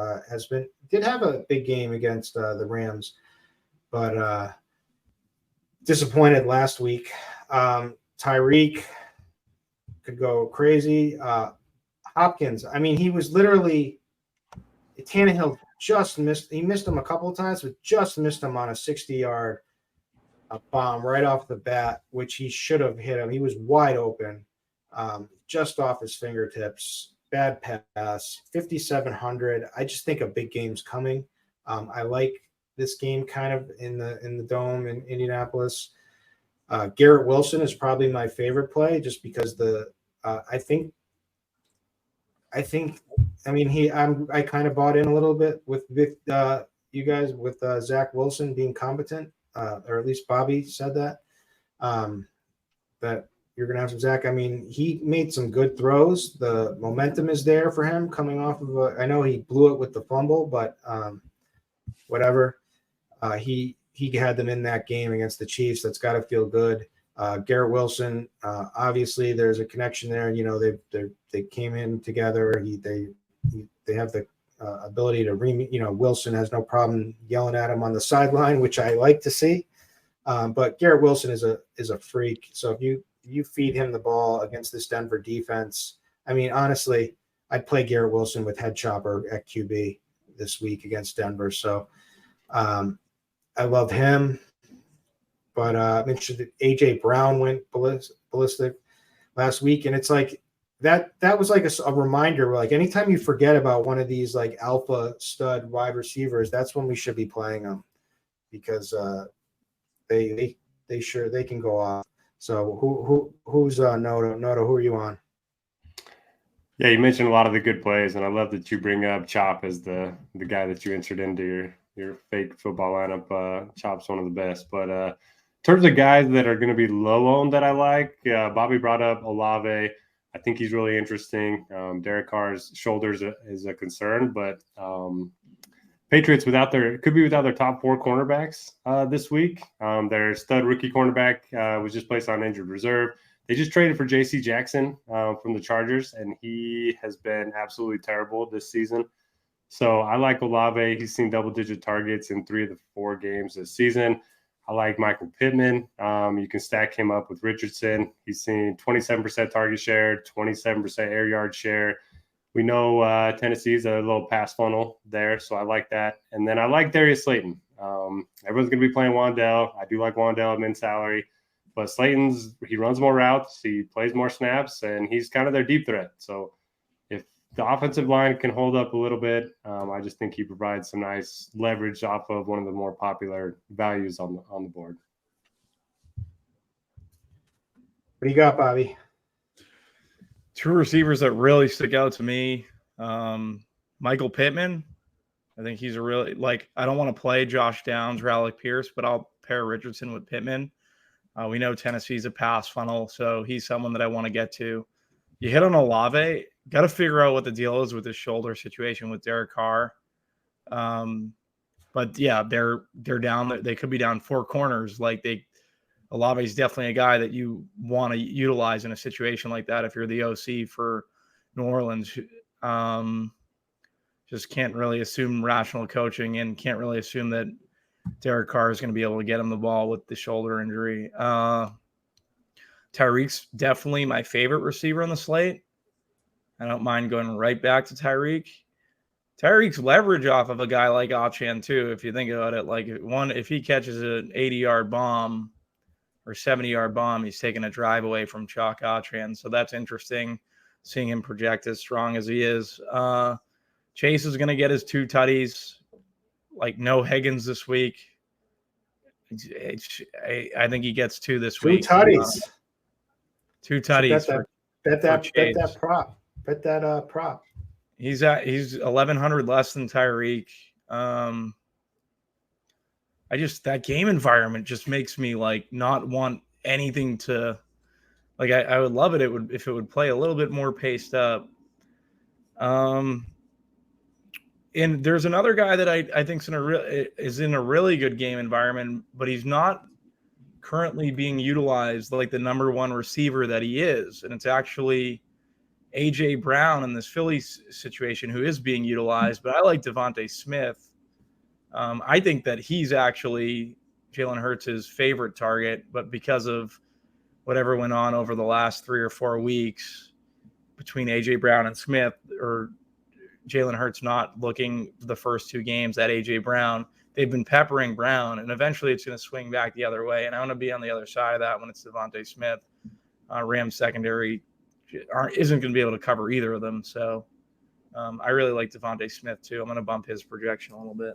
Did have a big game against the Rams, but disappointed last week. Tyreek could go crazy. Hopkins, I mean, he was literally Tannehill just missed. He missed him a couple of times, but just missed him on a 60-yard bomb right off the bat, which he should have hit him. He was wide open, just off his fingertips. Bad pass, 5,700. I just think a big game's coming. I like this game kind of in the dome in Indianapolis. Garrett Wilson is probably my favorite play, just because I kind of bought in a little bit with you guys with Zach Wilson being competent, or at least Bobby said that you're going to have some Zach. I mean, he made some good throws. The momentum is there for him coming off of I know he blew it with the fumble, but whatever. He had them in that game against the Chiefs. That's got to feel good. Garrett Wilson, obviously there's a connection there. You know, they came in together. They have the ability to Wilson has no problem yelling at him on the sideline, which I like to see. But Garrett Wilson is a freak. So if you feed him the ball against this Denver defense, I mean, honestly, I'd play Garrett Wilson with head chopper at QB this week against Denver. So I love him. But I'm interested that A.J. Brown went ballistic last week. And it's like that was like a reminder. Like anytime you forget about one of these like alpha stud wide receivers, that's when we should be playing them because they can go off. So who's Noto? Who are you on? Yeah, you mentioned a lot of the good plays, and I love that you bring up Chop as the guy that you entered into your fake football lineup. Chop's one of the best. But in terms of guys that are going to be low owned that I like, Bobby brought up Olave. I think he's really interesting. Derek Carr's shoulders is a concern, but Patriots could be without their top 4 cornerbacks this week. Their stud rookie cornerback was just placed on injured reserve. They just traded for J.C. Jackson from the Chargers, and he has been absolutely terrible this season. So I like Olave. He's seen double-digit targets in 3 of the 4 games this season. I like Michael Pittman. You can stack him up with Richardson. He's seen 27% target share, 27% air yard share. We know Tennessee's a little pass funnel there, so I like that. And then I like Darius Slayton. Everyone's going to be playing Wandell. I do like Wandell at min salary. But he runs more routes, he plays more snaps, and he's kind of their deep threat. So if the offensive line can hold up a little bit, I just think he provides some nice leverage off of one of the more popular values on the board. What do you got, Bobby? 2 receivers that really stick out to me. Michael Pittman. I think he's a really I don't want to play Josh Downs or Alec Pierce, but I'll pair Richardson with Pittman. We know Tennessee's a pass funnel, so he's someone that I want to get to. You hit on Olave. Got to figure out what the deal is with his shoulder situation with Derek Carr. But yeah, they're down. They could be down 4 corners. Olave's definitely a guy that you want to utilize in a situation like that. If you're the OC for New Orleans, just can't really assume rational coaching and can't really assume that Derek Carr is going to be able to get him the ball with the shoulder injury. Tyreek's definitely my favorite receiver on the slate. I don't mind going right back to Tyreek. Tyreek's leverage off of a guy like Achane too, if you think about it. If he catches an 80-yard bomb or 70-yard bomb, he's taking a drive away from Chalk Achane. So that's interesting, seeing him project as strong as he is. Chase is going to get his 2 tutties. No Higgins this week. I think he gets 2 this week. 2 tutties. 2 tutties. Bet that prop. Bet that prop. He's 1,100 less than Tyreek. That game environment just makes me not want anything to I would love it if it would play a little bit more paced up. And there's another guy that I think is in a really good game environment, but he's not currently being utilized like the number 1 receiver that he is. And it's actually A.J. Brown in this Phillies situation who is being utilized. But I like Devontae Smith. I think that he's actually Jalen Hurts' favorite target, but because of whatever went on over the last 3 or 4 weeks between A.J. Brown and Smith, or Jalen Hurts not looking the first 2 games at A.J. Brown, they've been peppering Brown, and eventually it's going to swing back the other way. And I want to be on the other side of that when it's Devontae Smith. Rams secondary isn't going to be able to cover either of them. So I really like Devontae Smith too. I'm going to bump his projection a little bit.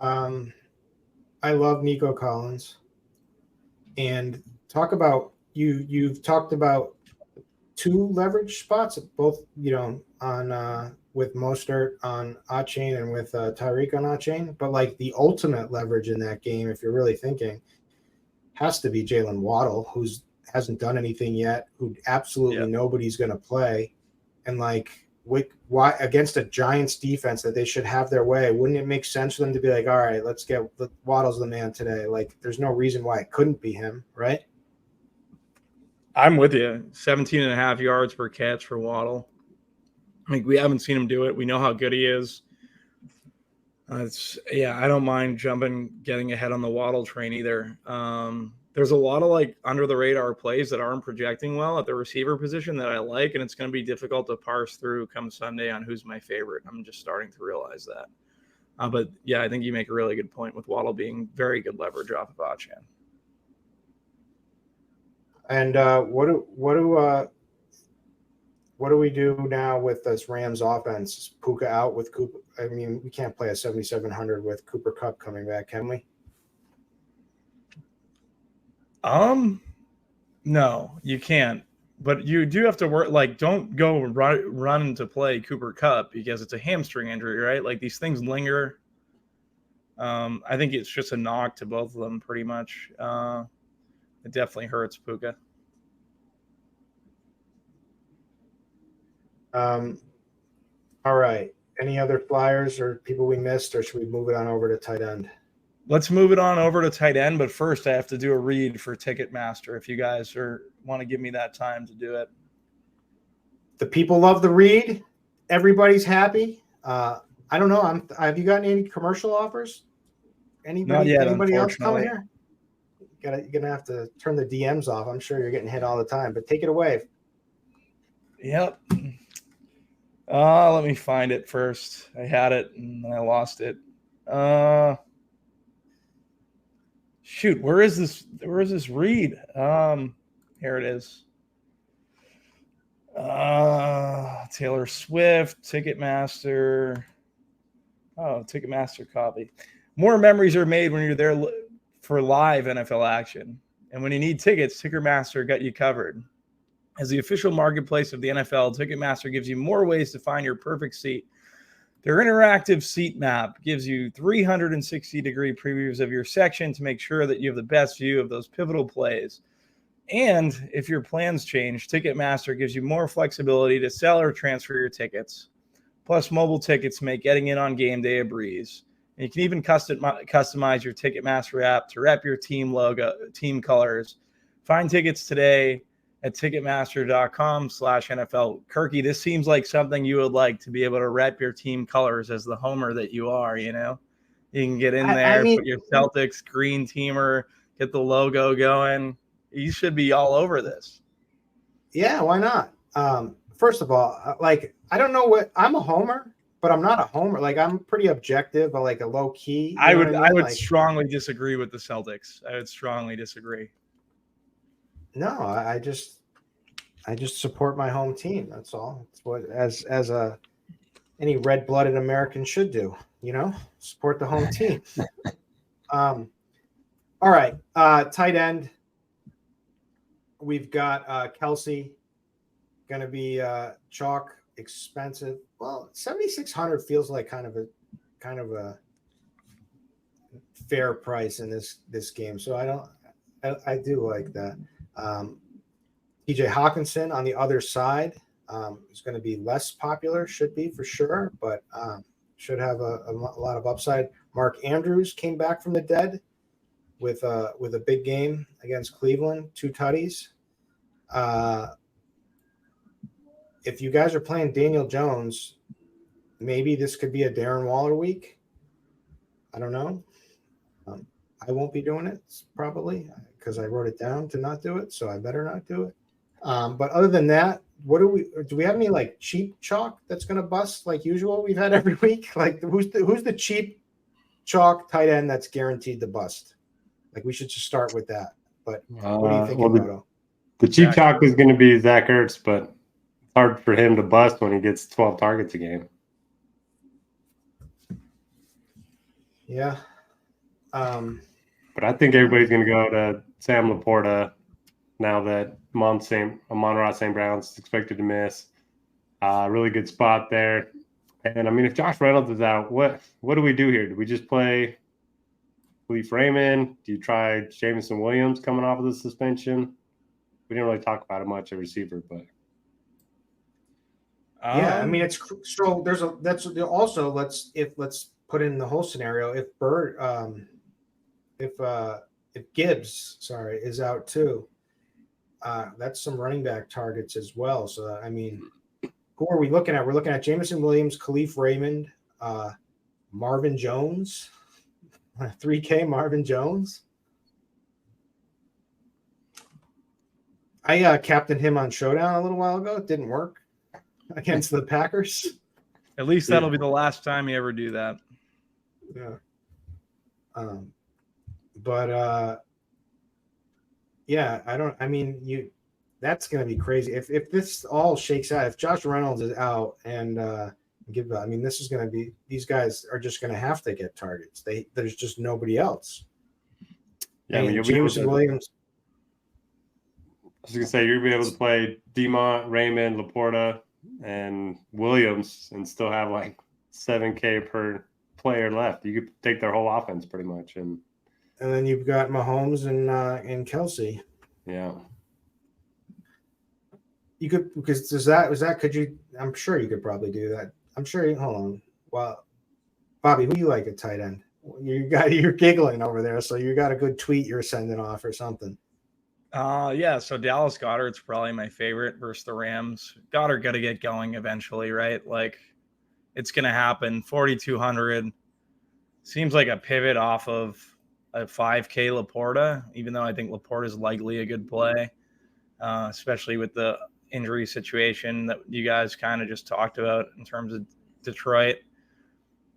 I love Nico Collins. And you've talked about 2 leverage spots, both, on with Mostert on Achane and with Tyreek on Achane. But the ultimate leverage in that game, if you're really thinking, has to be Jalen Waddle, who's hasn't done anything yet, who absolutely nobody's going to play. And why against a Giants defense that they should have their way. Wouldn't it make sense for them to be like, all right, let's get Waddle's the man today? Like, there's no reason why it couldn't be him, right? I'm with you. 17.5 yards per catch for Waddle. Like, we haven't seen him do it. We know how good he is. I don't mind getting ahead on the Waddle train either. There's a lot of like under the radar plays that aren't projecting well at the receiver position that I like, and it's going to be difficult to parse through come Sunday on who's my favorite. I'm just starting to realize that. But yeah, I think you make a really good point with Waddle being very good leverage off of Achan. And what do we do now with this Rams offense? Is Puka out with Cooper? I mean, we can't play a 7,700 with Cooper Kupp coming back, can we? No, you can't. But you do have to work. Like, don't go run to play Cooper Kupp because it's a hamstring injury, right? Like, these things linger. I think it's just a knock to both of them, pretty much. It definitely hurts Puka. All right. Any other flyers or people we missed, or should we move it on over to tight end? Let's move it on over to tight end, but first I have to do a read for Ticketmaster if you guys want to give me that time to do it. The people love the read. Everybody's happy. I don't know. Have you gotten any commercial offers? Not yet, anybody else coming here? You're gonna have to turn the DMs off. I'm sure you're getting hit all the time, but take it away. Yep. Let me find it first. I had it and then I lost it. Shoot, where is this read? Here it is. Taylor Swift, Ticketmaster. Oh, Ticketmaster copy. More memories are made when you're there for live NFL action. And when you need tickets, Ticketmaster got you covered. As the official marketplace of the NFL, Ticketmaster gives you more ways to find your perfect seat. Their interactive seat map gives you 360-degree previews of your section to make sure that you have the best view of those pivotal plays. And if your plans change, Ticketmaster gives you more flexibility to sell or transfer your tickets. Plus, mobile tickets make getting in on game day a breeze. And you can even customize your Ticketmaster app to rep your team logo, team colors. Find tickets today at Ticketmaster.com/NFL. Kirky, this seems like something you would like to be able to rep your team colors as the homer that you are, you know? You can get in there, put your Celtics green teamer, get the logo going. You should be all over this. Yeah, why not? First of all, like, I don't know I'm a homer, but I'm not a homer. Like, I'm pretty objective, but like a low key. I would strongly disagree with the Celtics. I would strongly disagree. No, I just support my home team. That's all. It's what any red-blooded American should do. You know, support the home team. All right, tight end. We've got Kelsey, going to be chalk, expensive. Well, 7,600 feels like kind of a fair price in this game. So I do like that. TJ Hawkinson on the other side is going to be less popular, should be for sure, but should have a lot of upside. Mark Andrews came back from the dead with a big game against Cleveland, 2 tutties. If you guys are playing Daniel Jones, maybe this could be a Darren Waller week. I don't know. I won't be doing it probably because I wrote it down to not do it, so I better not do it. But other than that, do we have any like cheap chalk that's going to bust like usual we've had every week? Like who's the cheap chalk tight end that's guaranteed to bust? Like we should just start with that. But what do you think, Roto? The cheap chalk is going to be Zach Ertz, but it's hard for him to bust when he gets 12 targets a game. Yeah. But I think everybody's going to go to Sam Laporta now that Amon-Ra St. Brown's expected to miss. Really good spot there. And, I mean, if Josh Reynolds is out, what do we do here? Do we just play Khalif Raymond? Do you try Jameson Williams coming off of the suspension? We didn't really talk about it much at receiver, but Yeah, I mean it's so that's also let's put in the whole scenario if if Gibbs is out too, that's some running back targets as well. So I mean, who are we looking at? We're looking at Jameson Williams, Khalif Raymond, Marvin Jones, 3K Marvin Jones. I captained him on Showdown a little while ago. It didn't work against the Packers. At least that'll be the last time you ever do that. Yeah. That's going to be crazy. If this all shakes out, if Josh Reynolds is out and this is going to be, these guys are just going to have to get targets. There's just nobody else. Yeah, I mean, you'll Jameson Williams. I was going to say, you're going to be able to play DeMont, Raymond, Laporta, and Williams and still have like 7K per player left. You could take their whole offense pretty much. And then you've got Mahomes and Kelsey. Yeah. You could, because could you, I'm sure you could probably do that. I'm sure hold on. Well, Bobby, who do you like at tight end? You're giggling over there, so you got a good tweet you're sending off or something. Yeah, so Dallas Goedert's probably my favorite versus the Rams. Goddard got to get going eventually, right? Like, it's going to happen. 4,200 seems like a pivot off of a 5K Laporta, even though I think Laporta is likely a good play, especially with the injury situation that you guys kind of just talked about in terms of Detroit.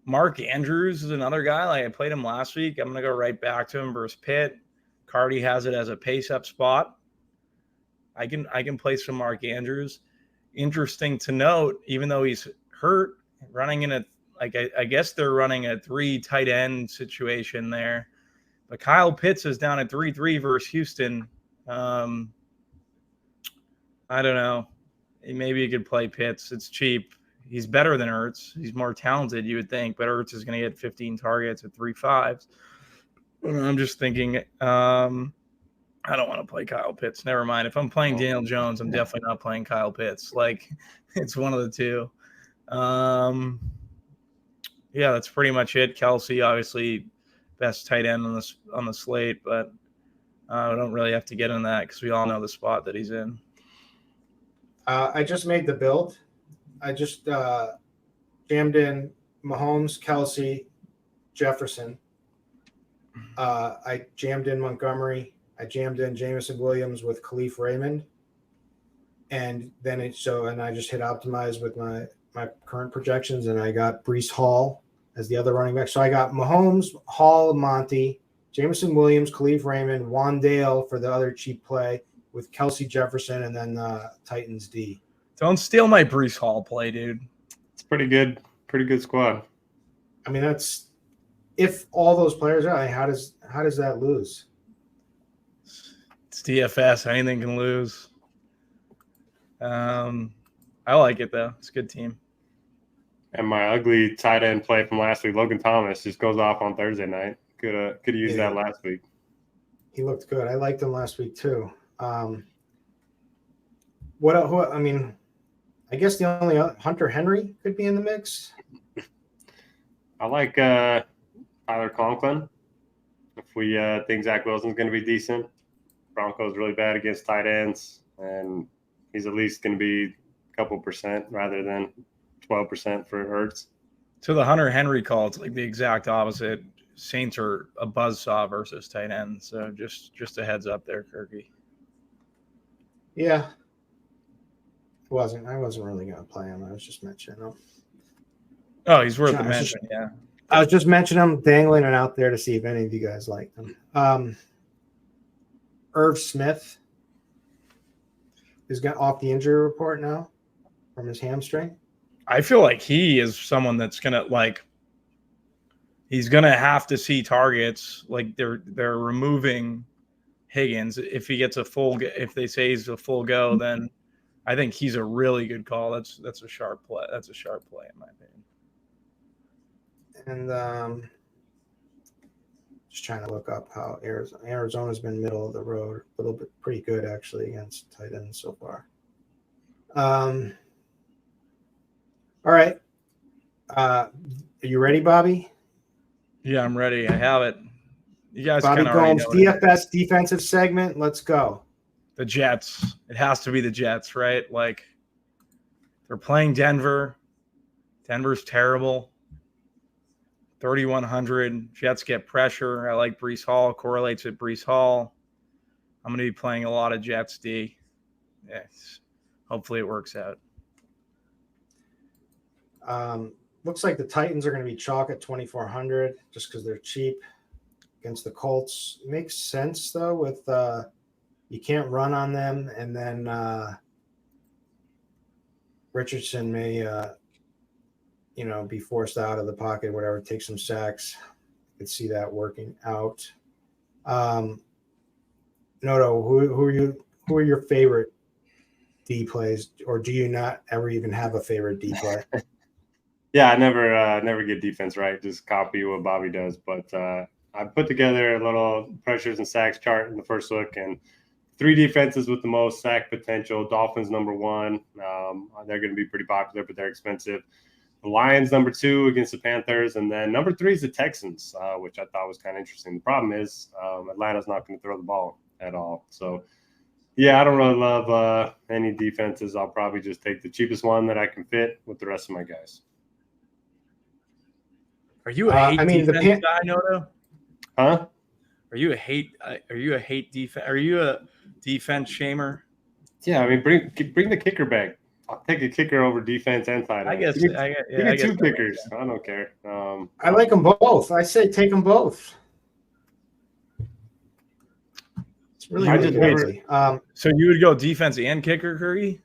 Mark Andrews is another guy. Like, I played him last week. I'm going to go right back to him versus Pitt. Cardi has it as a pace-up spot. I can play some Mark Andrews. Interesting to note, even though he's hurt, running in I guess they're running a 3 tight end situation there. But Kyle Pitts is down at 3-3 versus Houston. I don't know. Maybe you could play Pitts. It's cheap. He's better than Ertz. He's more talented, you would think, but Ertz is going to get 15 targets at 3.5. I'm just thinking, I don't want to play Kyle Pitts. Never mind. If I'm playing Daniel Jones, I'm definitely not playing Kyle Pitts. Like, it's one of the two. Yeah, that's pretty much it. Kelsey, obviously, best tight end on the slate, but I don't really have to get in that because we all know the spot that he's in. I just made the build. I just jammed in Mahomes, Kelsey, Jefferson. I jammed in Montgomery. I jammed in Jameson Williams with Khalif Raymond. And then I just hit optimize with my current projections, and I got Breece Hall as the other running back. So I got Mahomes, Hall, Monty, Jameson Williams, Khalif Raymond, Wandale for the other cheap play with Kelsey Jefferson, and then Titans D. Don't steal my Breece Hall play, dude. It's pretty good squad. I mean, that's if all those players are. How does that lose? It's DFS. Anything can lose. I like it though. It's a good team. And my ugly tight end play from last week, Logan Thomas, just goes off on Thursday night. Could have used that last week. He looked good. I liked him last week too. I guess the only Hunter Henry could be in the mix. I like Tyler Conklin. If we think Zach Wilson's going to be decent, Broncos really bad against tight ends, and he's at least going to be a couple percent rather than 12% for Ertz. To the Hunter Henry call, it's like the exact opposite. Saints are a buzzsaw versus tight end, so just a heads up there, Kirky. Yeah. I wasn't really going to play him. I was just mentioning him. Oh, he's worth the mention, yeah. I was just mentioning him, dangling it out there to see if any of you guys liked him. Irv Smith is got off the injury report now from his hamstring. I feel like he is someone that's gonna he's gonna have to see targets. Like they're removing Higgins. If he gets if they say he's a full go, then I think he's a really good call. That's a sharp play. That's a sharp play in my opinion. And just trying to look up how Arizona's been middle of the road, a little bit pretty good actually against tight ends so far. right. Are you ready, Bobby? Yeah, I'm ready. I have it. You guys Bobby kind of already Gomes, know it. DFS defensive segment. Let's go. The Jets. It has to be the Jets, right? Like, they're playing Denver. Denver's terrible. 3,100. Jets get pressure. I like Breece Hall. Correlates with Breece Hall. I'm going to be playing a lot of Jets D. Yes. Hopefully it works out. Looks like the Titans are going to be chalk at 2,400 just because they're cheap against the Colts. Makes sense, though, with you can't run on them, and then Richardson may be forced out of the pocket, whatever, take some sacks. I could see that working out. Noto, who are your favorite D plays, or do you not ever even have a favorite D play? Yeah, I never get defense right. Just copy what Bobby does. But I put together a little pressures and sacks chart in the first look, and 3 defenses with the most sack potential. Dolphins number 1. They're going to be pretty popular, but they're expensive. The Lions number 2 against the Panthers, and then number 3 is the Texans, which I thought was kind of interesting. The problem is Atlanta's not going to throw the ball at all. So, yeah, I don't really love any defenses. I'll probably just take the cheapest one that I can fit with the rest of my guys. Are you a hate defense guy, Noto? Huh? Are you a hate defense? Are you a defense shamer? Yeah, I mean, bring the kicker back. I'll take a kicker over defense and tight end. I guess. Give me 2 kickers. I don't care. I like them both. I say take them both. It's really easy. So you would go defense and kicker, Curry?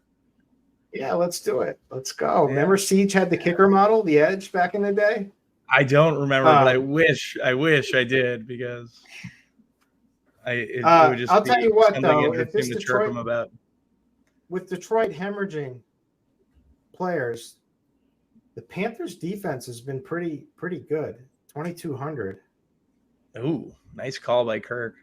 Yeah, let's do it. Let's go. Yeah. Remember Siege had the kicker model, the Edge, back in the day? I don't remember, but I wish I did, because it would just I'll tell you what, though, if this Detroit, about. With Detroit hemorrhaging players, the Panthers defense has been pretty good. 2,200. Ooh, nice call by Kirk.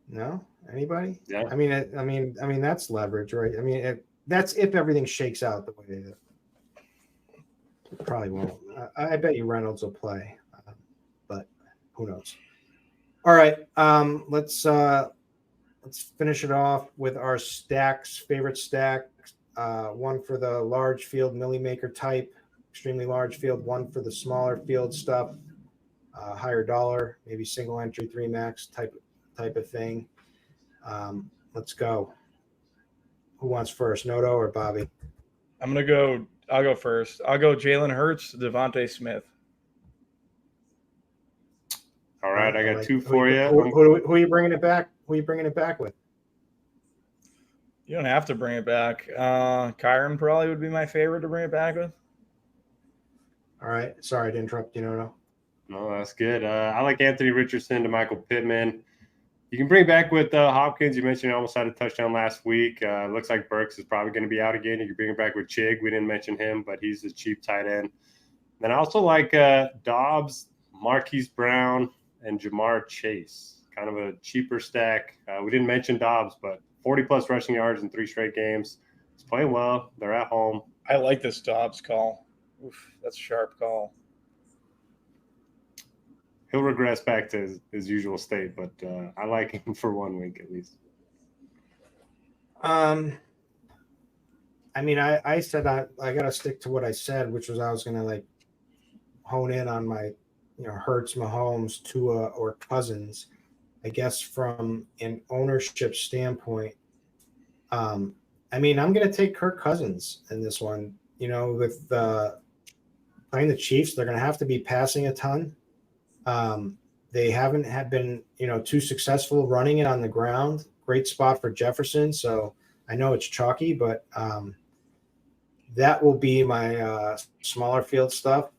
No, anybody? Yeah. I mean that's leverage, right? I mean that's if everything shakes out the way that it probably won't. I bet you Reynolds will play, but who knows? All right, let's finish it off with our stacks. Favorite stack, one for the large field milli maker type, extremely large field. One for the smaller field stuff, higher dollar, maybe single entry 3 max type of thing. Let's go. Who wants first, Noto or Bobby? I'll go first. I'll go Jalen Hurts, Devontae Smith. All right, I got 2 for you. Who are you bringing it back? Who are you bringing it back with? You don't have to bring it back. Kyron probably would be my favorite to bring it back with. All right. Sorry to interrupt you, Noto. No, that's good. I like Anthony Richardson to Michael Pittman. You can bring back with Hopkins. You mentioned he almost had a touchdown last week. Looks like Burks is probably going to be out again. You can bring it back with Chig. We didn't mention him, but he's a cheap tight end. Then I also like Dobbs, Marquise Brown, and Jamar Chase. Kind of a cheaper stack. We didn't mention Dobbs, but 40-plus rushing yards in 3 straight games. He's playing well. They're at home. I like this Dobbs call. Oof, that's a sharp call. He'll regress back to his usual state, but I like him for 1 week at least. I mean, I said I got to stick to what I said, which was I was going to hone in on my, Hurts, Mahomes, Tua, or Cousins. I guess from an ownership standpoint, I mean, I'm going to take Kirk Cousins in this one. With playing the Chiefs, they're going to have to be passing a ton. They haven't been, too successful running it on the ground. Great spot for Jefferson. So I know it's chalky, but that will be my smaller field stuff.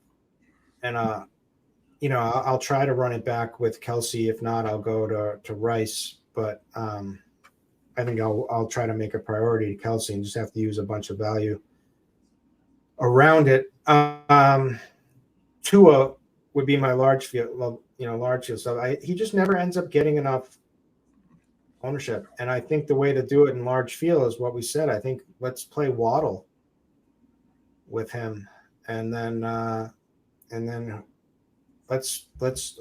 And, I'll try to run it back with Kelsey. If not, I'll go to Rice. But I think I'll try to make a priority to Kelsey and just have to use a bunch of value around it. Tua would be my large field. So he just never ends up getting enough ownership. And I think the way to do it in large field is what we said. I think let's play Waddle with him. and then let's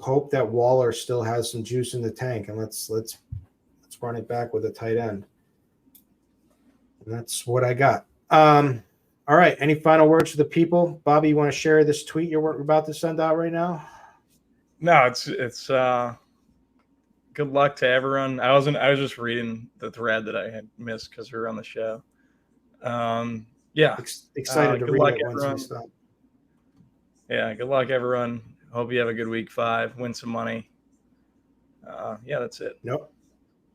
hope that Waller still has some juice in the tank, and let's run it back with a tight end. And that's what I got. All right. Any final words for the people? Bobby, you want to share this tweet you're about to send out right now? No, it's good luck to everyone. I was just reading the thread that I had missed because we were on the show. Yeah. Excited to read it once we stop. Yeah, good luck, everyone. Hope you have a good week 5. Win some money. Yeah, that's it. Nope.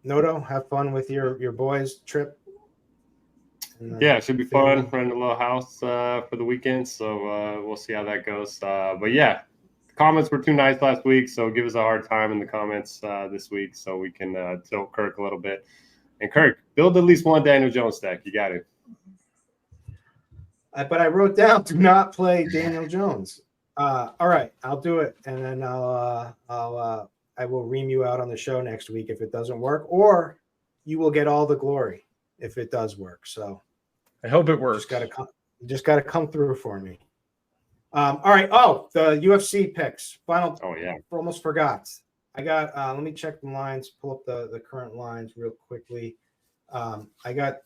Noto, have fun with your boys' trip. Yeah, it should be fun. Running a little house for the weekend, so we'll see how that goes. But yeah, the comments were too nice last week, so give us a hard time in the comments this week so we can tilt Kirk a little bit. And Kirk, build at least one Daniel Jones stack. You got it. But I wrote down do not play Daniel Jones. All right, I'll do it, and then I will ream you out on the show next week if it doesn't work, or you will get all the glory if it does work. So I hope it works. Just gotta come through for me. All right. Oh, the UFC picks. Final. Oh yeah. Almost forgot. I got. Let me check the lines. Pull up the current lines real quickly. I got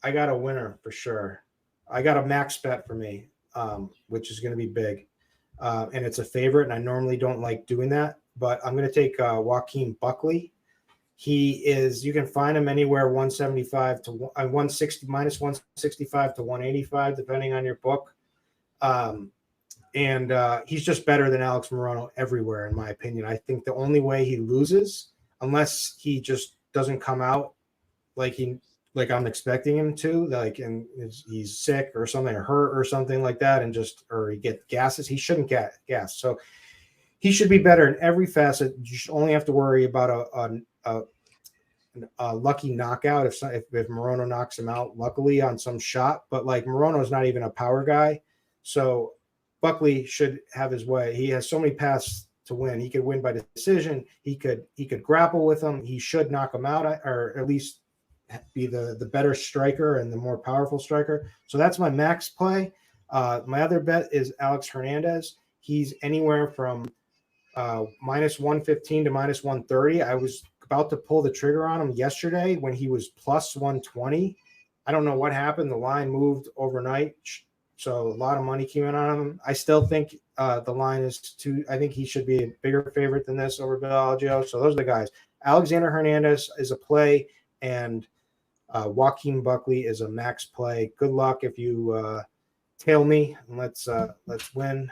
a winner for sure. I got a max bet for me, which is going to be big, and it's a favorite. And I normally don't like doing that, but I'm going to take Joaquin Buckley. He is. You can find him anywhere 175 to 160 minus 165 to 185, depending on your book. And he's just better than Alex Morono everywhere, in my opinion. I think the only way he loses, unless he just doesn't come out like I'm expecting him to, and he's sick or something, or hurt or something like that, or he get gases. He shouldn't get gas. So he should be better in every facet. You should only have to worry about a lucky knockout if Morono knocks him out, luckily on some shot. But like Morono's not even a power guy, so Buckley should have his way. He has so many paths to win. He could win by decision. He could grapple with him. He should knock him out, or at least be the better striker and the more powerful striker. So that's my max play. My other bet is Alex Hernandez. He's anywhere from minus 115 to minus 130. I was about to pull the trigger on him yesterday when he was plus 120. I don't know what happened. The line moved overnight, so a lot of money came in on him. I still think the line is too. I think he should be a bigger favorite than this over Bill Algeo. So those are the guys. Alexander Hernandez is a play, and Joaquin Buckley is a max play. Good luck if you tail me, and let's win.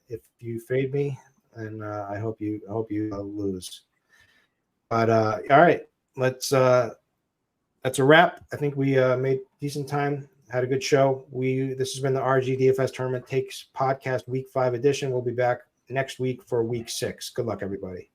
If you fade me, and I hope you lose. But all right, that's a wrap. I think we made decent time. Had a good show. This has been the RG DFS Tournament Takes Podcast Week 5 edition. We'll be back next week for Week 6. Good luck, everybody.